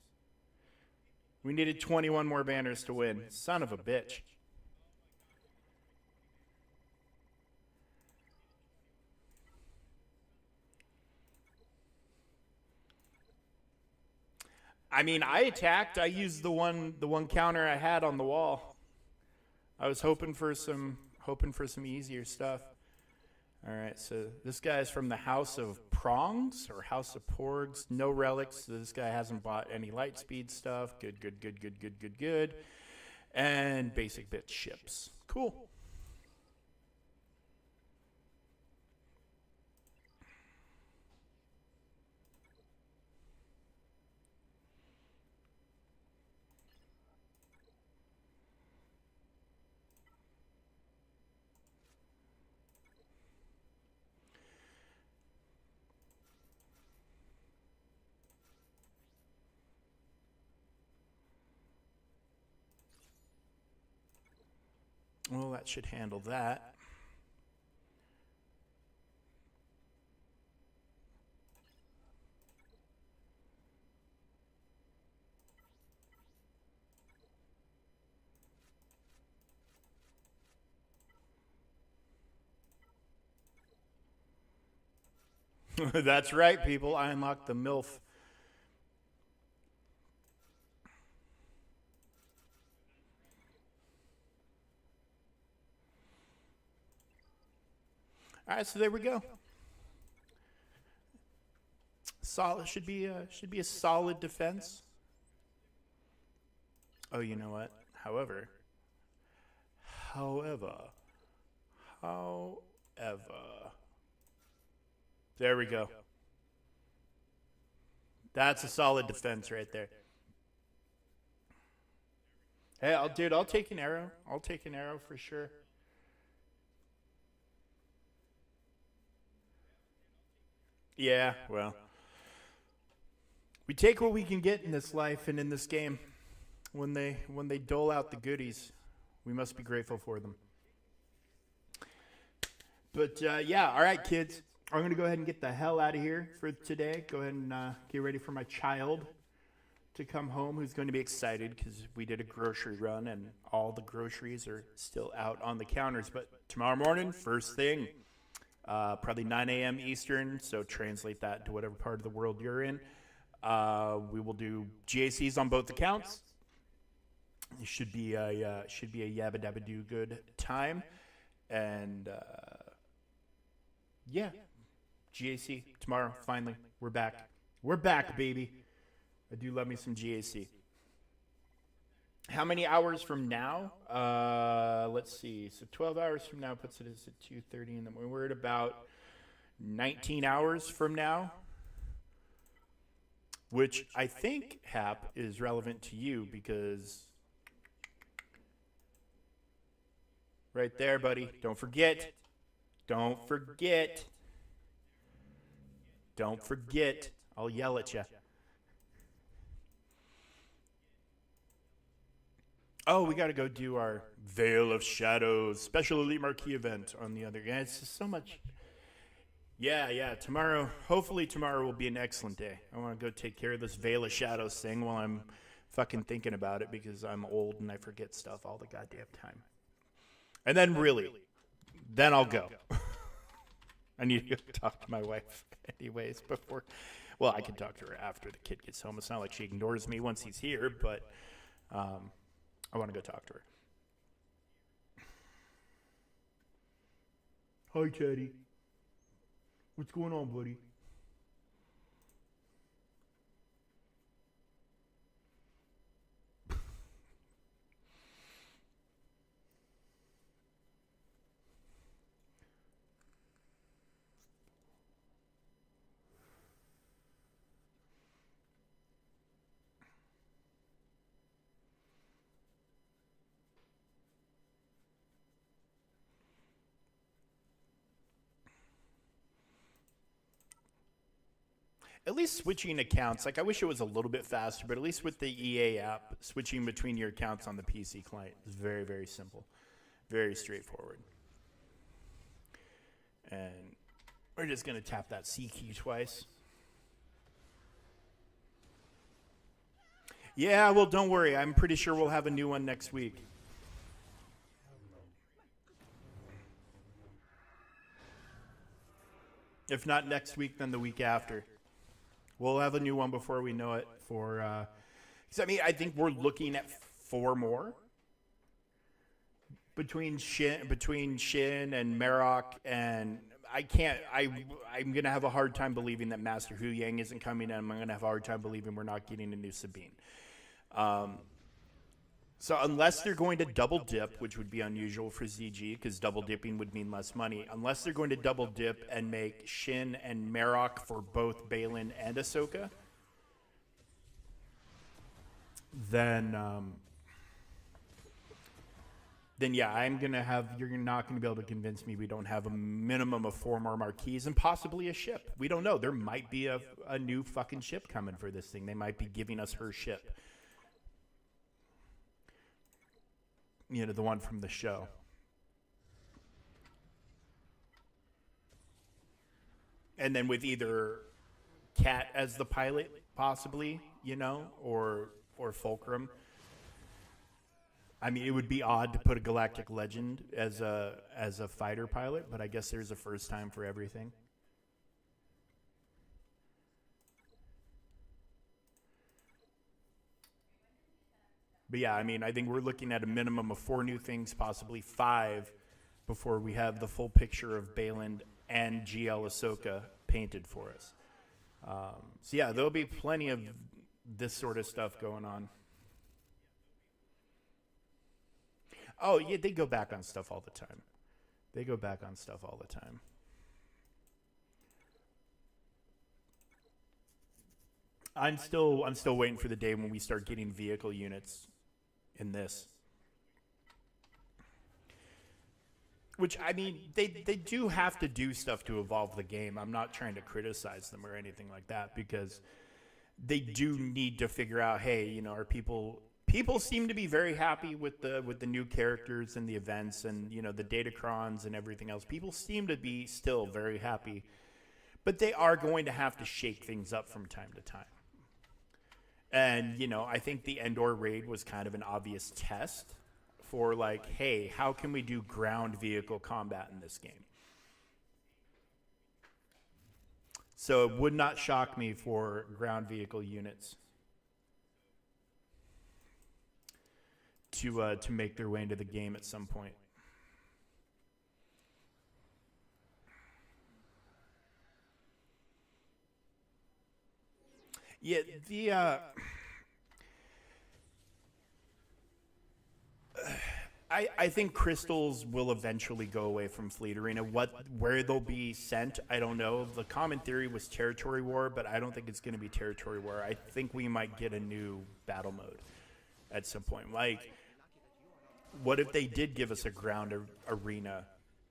We needed 21 more banners to win. Son of a bitch. I mean, I attacked. I used the one counter I had on the wall. I was hoping for some easier stuff. All right, so this guy's from the House of Prongs or House of Porgs. No relics. So this guy hasn't bought any light speed stuff. Good, good, good, good, good, good, good. And basic bit ships. Cool. Well, that should handle that. That's right, people. I unlocked the MILF. All right, so there we go. Solid should be a solid defense. Oh, you know what? However, there we go. That's a solid defense right there. Hey, I'll take an arrow. I'll take an arrow for sure. Yeah, well. We take what we can get in this life and in this game. When they dole out the goodies, we must be grateful for them. But yeah, all right, kids. I'm going to go ahead and get the hell out of here for today. Go ahead and get ready for my child to come home, who's going to be excited because we did a grocery run and all the groceries are still out on the counters. But tomorrow morning, first thing, probably 9 a.m. Eastern, so translate that to whatever part of the world you're in. We will do GACs on both accounts. It should be a yabba dabba do good time, and yeah, GAC tomorrow. Finally, we're back. We're back, baby. I do love me some GAC. How many hours from now? Let's see. So 12 hours from now puts it at 2:30 in the morning. We're at about 19 hours from now, which I think, Hap, is relevant to you because right there, buddy. Don't forget. Don't forget. Don't forget. I'll yell at you. Oh, we got to go do our Veil of Shadows special elite marquee event on the other guy. It's just so much. Yeah. Tomorrow, hopefully tomorrow will be an excellent day. I want to go take care of this Veil of Shadows thing while I'm fucking thinking about it because I'm old and I forget stuff all the goddamn time. And then then I'll go. I need to go talk to my wife anyways before. Well, I can talk to her after the kid gets home. It's not like she ignores me once he's here, but I want to go talk to her. Hi, Teddy. What's going on, buddy? at least switching accounts. Like I wish it was a little bit faster, but at least with the EA app, switching between your accounts on the PC client is very, very simple, very straightforward. And we're just gonna tap that C key twice. Yeah, well, don't worry. I'm pretty sure we'll have a new one next week. If not next week, then the week after. We'll have a new one before we know it. Because I mean, I think we're looking at 4 more between Shin and Marok, and I'm gonna have a hard time believing that Master Hu Yang isn't coming, and I'm gonna have a hard time believing we're not getting a new Sabine. So unless they're going to double dip, which would be unusual for ZG, because double dipping would mean less money, unless they're going to double dip and make Shin and Marok for both Balin and Ahsoka, then yeah, you're not going to be able to convince me we don't have a minimum of 4 more marquees and possibly a ship. We don't know. There might be a new fucking ship coming for this thing. They might be giving us her ship. You know, the one from the show. And then with either Cat as the pilot, possibly, you know, or Fulcrum. I mean, it would be odd to put a Galactic Legend as a fighter pilot, but I guess there's a first time for everything. But yeah, I mean, I think we're looking at a minimum of 4 new things, possibly 5, before we have the full picture of Balin and GL Ahsoka painted for us. So yeah, there'll be plenty of this sort of stuff going on. Oh yeah, they go back on stuff all the time. They go back on stuff all the time. I'm still waiting for the day when we start getting vehicle units in this. Which, I mean, they do have to do stuff to evolve the game. I'm not trying to criticize them or anything like that, because they do need to figure out, hey, you know, are people seem to be very happy with the new characters and the events and, you know, the Datacrons and everything else. People seem to be still very happy, but they are going to have to shake things up from time to time. And, you know, I think the Endor raid was kind of an obvious test for, like, hey, how can we do ground vehicle combat in this game? So it would not shock me for ground vehicle units to make their way into the game at some point. Yeah, I think crystals will eventually go away from Fleet Arena. Where they'll be sent, I don't know. The common theory was Territory War, but I don't think it's going to be Territory War. I think we might get a new battle mode at some point. Like, what if they did give us a ground arena,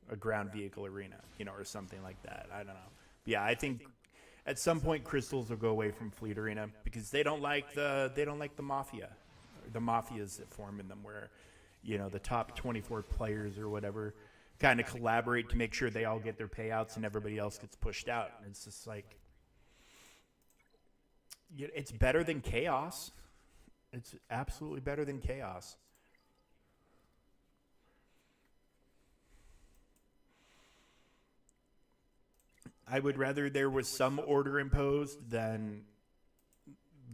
a ground vehicle arena, you know, or something like that? I don't know. But yeah, I think at some point crystals will go away from Fleet Arena because they don't like the mafia, the mafias that form in them, where, you know, the top 24 players or whatever kind of collaborate to make sure they all get their payouts and everybody else gets pushed out. And it's just like, it's better than chaos. It's absolutely better than chaos. I would rather there was some order imposed than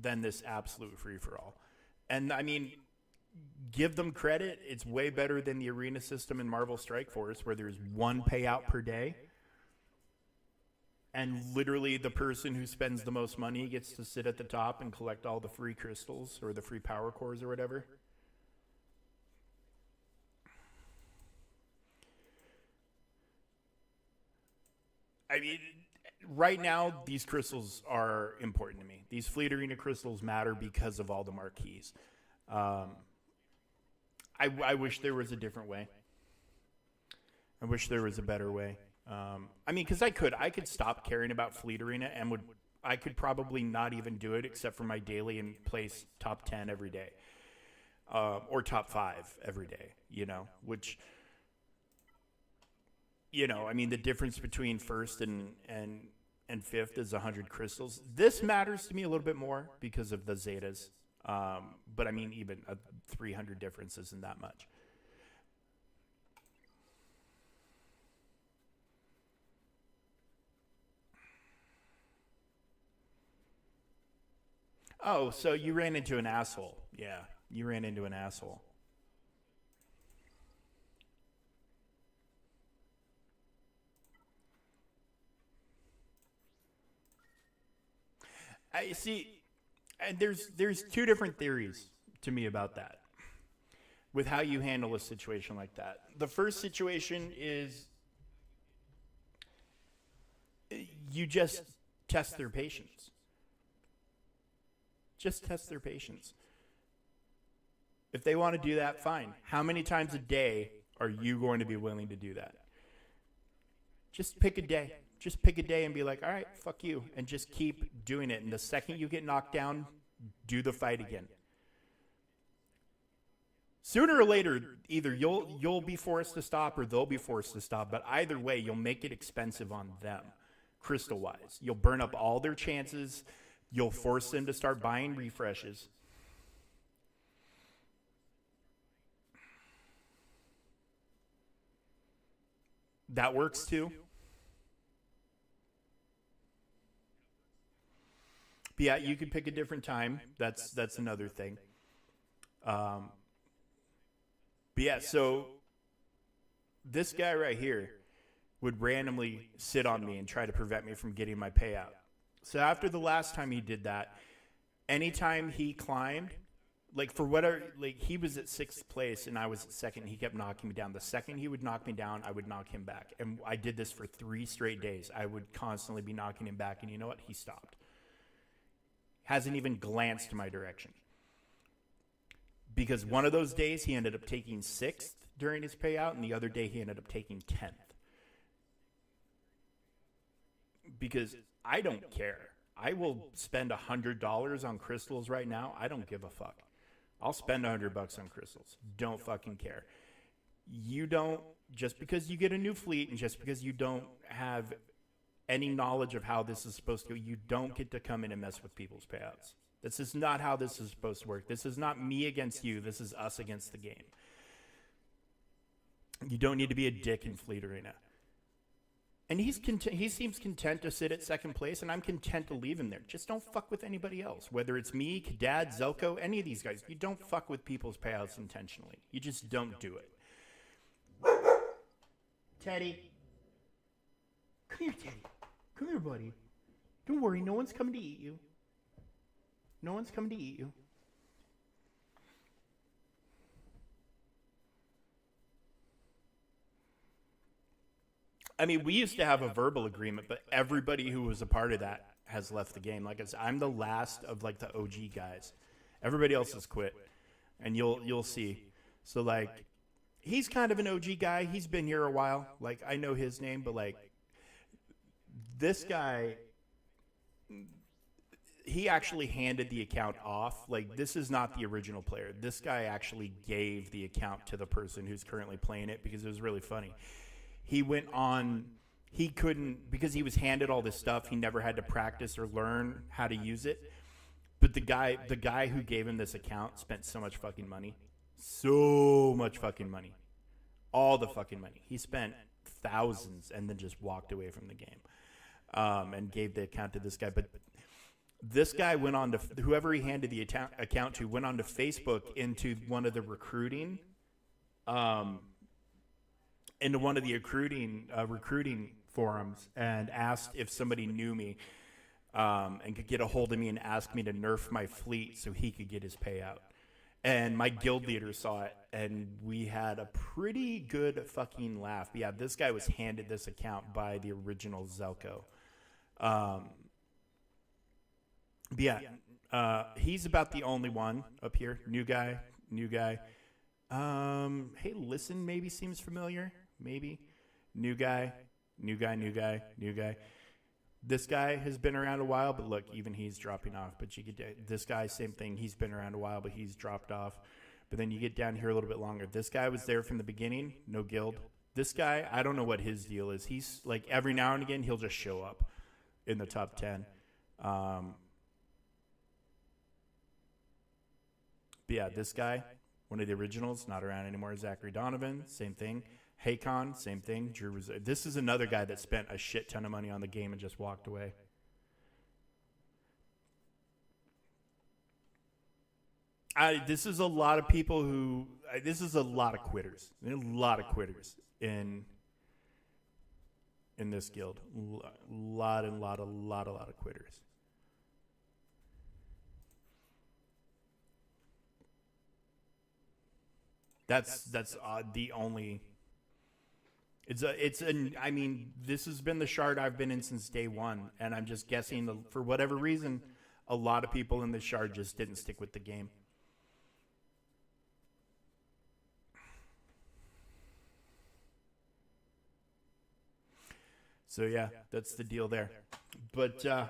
this absolute free-for-all. And, I mean, give them credit. It's way better than the arena system in Marvel Strike Force, where there's one payout per day. And literally the person who spends the most money gets to sit at the top and collect all the free crystals or the free power cores or whatever. I mean, right now, these crystals are important to me. These Fleet Arena crystals matter because of all the marquees. I wish there was a different way. I wish there was a better way. I mean, because I could stop caring about Fleet Arena and would I could probably not even do it except for my daily and place top 10 every day, or top 5 every day, which, I mean, the difference between first and fifth is 100 crystals. This matters to me a little bit more because of the Zetas. But I mean, even a 300 difference isn't that much. Oh, so you ran into an asshole. Yeah, you ran into an asshole. I see, and there's two different theories to me about that with how you handle a situation like that. The first situation is you just test their patience. Just test their patience. If they want to do that, fine. How many times a day are you going to be willing to do that? Just pick a day. Just pick a day and be like, all right, fuck you. And just keep doing it. And the second you get knocked down, do the fight again. Sooner or later, either you'll be forced to stop or they'll be forced to stop. But either way, you'll make it expensive on them, crystal-wise. You'll burn up all their chances. You'll force them to start buying refreshes. That works too. But yeah, you could pick a different time. That's another thing. Um, but yeah, so this guy right here would randomly sit on me and try to prevent me from getting my payout. So after the last time he did that, anytime he climbed, like for whatever, like he was at 6th place and I was at 2nd, he kept knocking me down. The second he would knock me down, I would knock him back. And I did this for 3 straight days. I would constantly be knocking him back. And you know what? He stopped. Hasn't even glanced my direction. Because one of those days he ended up taking 6th during his payout, and the other day he ended up taking 10th. Because I don't care. I will spend $100 on crystals right now. I don't give a fuck. I'll spend $100 on crystals. Don't fucking care. You don't, just because you get a new fleet and just because you don't have any knowledge of how this is supposed to go, you don't get to come in and mess with people's payouts. This is not how this is supposed to work. This is not me against you. This is us against the game. You don't need to be a dick in Fleet Arena. And he seems content to sit at 2nd place, and I'm content to leave him there. Just don't fuck with anybody else. Whether it's me, Dad, Zelko, any of these guys. You don't fuck with people's payouts intentionally. You just don't do it. Teddy. Come here, Teddy. Come here, buddy. Don't worry, no one's coming to eat you. No one's coming to eat you. I mean, we used to have a verbal agreement, but everybody who was a part of that has left the game. Like I said, I'm the last of like the OG guys. Everybody else has quit, and you'll see. So like, he's kind of an OG guy. He's been here a while. Like I know his name, but like this guy, he actually handed the account off. Like this is not the original player. This guy actually gave the account to the person who's currently playing it because it was really funny. He went on, he couldn't, because he was handed all this stuff, he never had to practice or learn how to use it. But the guy who gave him this account spent so much fucking money. So much fucking money. All the fucking money. He spent thousands and then just walked away from the game. And gave the account to this guy. But this guy went on to, whoever he handed the account to, went on to Facebook into one of the recruiting, into one of the recruiting forums and asked if somebody knew me and could get a hold of me and ask me to nerf my fleet so he could get his payout. And my guild leader saw it, and we had a pretty good fucking laugh. But yeah, this guy was handed this account by the original Zelko. But yeah, he's about the only one up here. New guy. Hey, listen, maybe seems familiar. Maybe. New guy. This guy has been around a while, but look, even he's dropping off. But you get this guy, same thing. He's been around a while, but he's dropped off. But then you get down here a little bit longer. This guy was there from the beginning, no guild. This guy, I don't know what his deal is. He's like every now and again, he'll just show up in the top 10. But yeah, this guy, one of the originals, not around anymore. Zachary Donovan, same thing. Haycon, same thing. Drew was. This is another guy that spent a shit ton of money on the game and just walked away. This is a lot of people who. This is a lot of quitters. A lot of quitters in this guild. A lot of quitters. That's the only. I mean, this has been the shard I've been in since day one, and I'm just guessing for whatever reason, a lot of people in this shard just didn't stick with the game. So yeah, that's the deal there. But all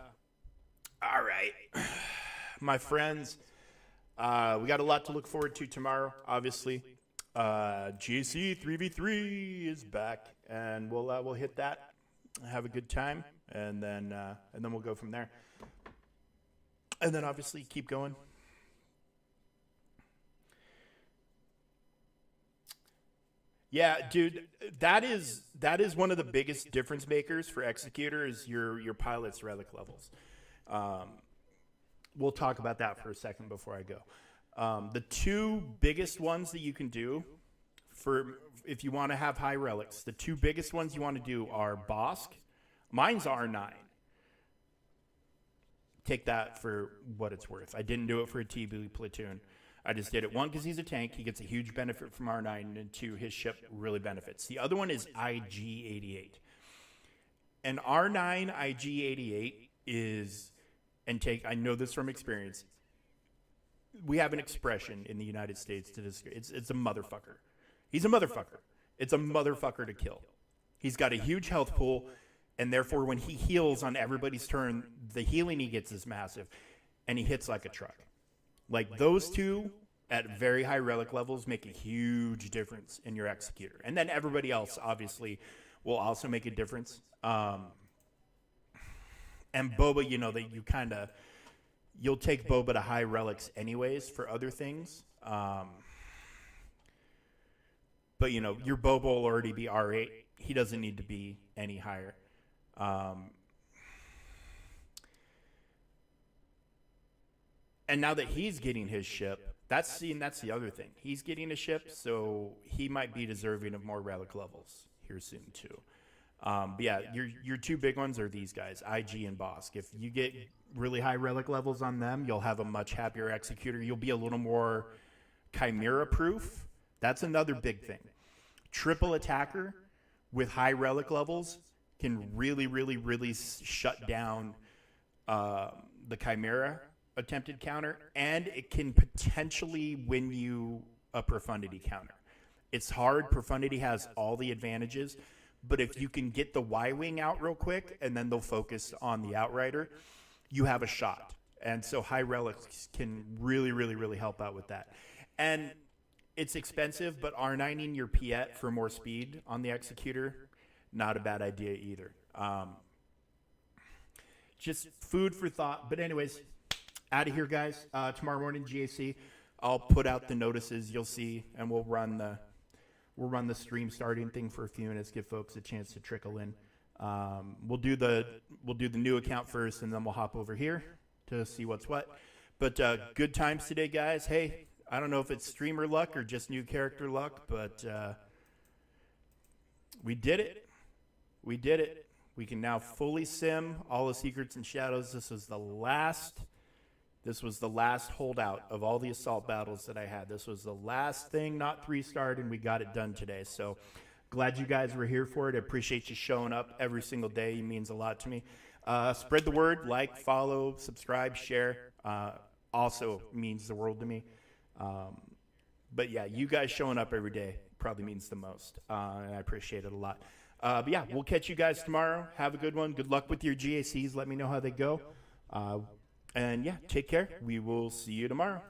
right, my friends, we got a lot to look forward to tomorrow. Obviously, GAC 3v3 is back, and we'll hit that, have a good time, and then we'll go from there. And then obviously keep going. Yeah, dude, that is one of the biggest difference makers for Executor is your pilot's relic levels. We'll talk about that for a second before I go. The two biggest ones that you can do for if you want to have high relics, the two biggest ones you want to do are Bosk. Mine's R9. Take that for what it's worth. I didn't do it for a TB platoon. I just did it. One, because he's a tank. He gets a huge benefit from R9. And two, his ship really benefits. The other one is IG-88. And R9 IG-88 is, and I know this from experience, we have an expression in the United States to describe it's a motherfucker. He's a motherfucker. It's a motherfucker to kill. He's got a huge health pool, and therefore when he heals on everybody's turn, the healing he gets is massive, and he hits like a truck. Like those two at very high relic levels make a huge difference in your Executor. And then everybody else obviously will also make a difference. And Boba, you know, that you'll take Boba to high relics anyways for other things. But, you know, your Boba will already be R8. He doesn't need to be any higher. And now that he's getting his ship, that's the other thing. He's getting a ship, so he might be deserving of more relic levels here soon too. But yeah, your two big ones are these guys, IG and Bosk. If you get really high relic levels on them, you'll have a much happier Executor. You'll be a little more Chimera proof. That's another big thing. Triple attacker with high relic levels can really, really, really shut down the Chimera attempted counter, and it can potentially win you a Profundity counter. It's hard. Profundity has all the advantages, but if you can get the Y-Wing out real quick and then they'll focus on the Outrider, you have a shot. And so high relics can really, really, really help out with that. And it's expensive, but R9ing your Piet for more speed on the Executor, not a bad idea either. Just food for thought. But anyways, out of here, guys. Tomorrow morning, GAC, I'll put out the notices. You'll see, and we'll run the stream starting thing for a few minutes, give folks a chance to trickle in. We'll do the new account first, and then we'll hop over here to see what's what. But good times today, guys. Hey, I don't know if it's streamer luck or just new character luck, but we did it. We did it. We can now fully sim all the secrets and shadows. This was the last holdout of all the assault battles that I had. This was the last thing, not 3-starred, and we got it done today. So glad you guys were here for it. I appreciate you showing up every single day. It means a lot to me. Spread the word, like, follow, subscribe, share. Also means the world to me. But yeah, you guys showing up every day probably means the most. And I appreciate it a lot. But yeah, we'll catch you guys tomorrow. Have a good one. Good luck with your GACs. Let me know how they go. And yeah, take care. We will see you tomorrow.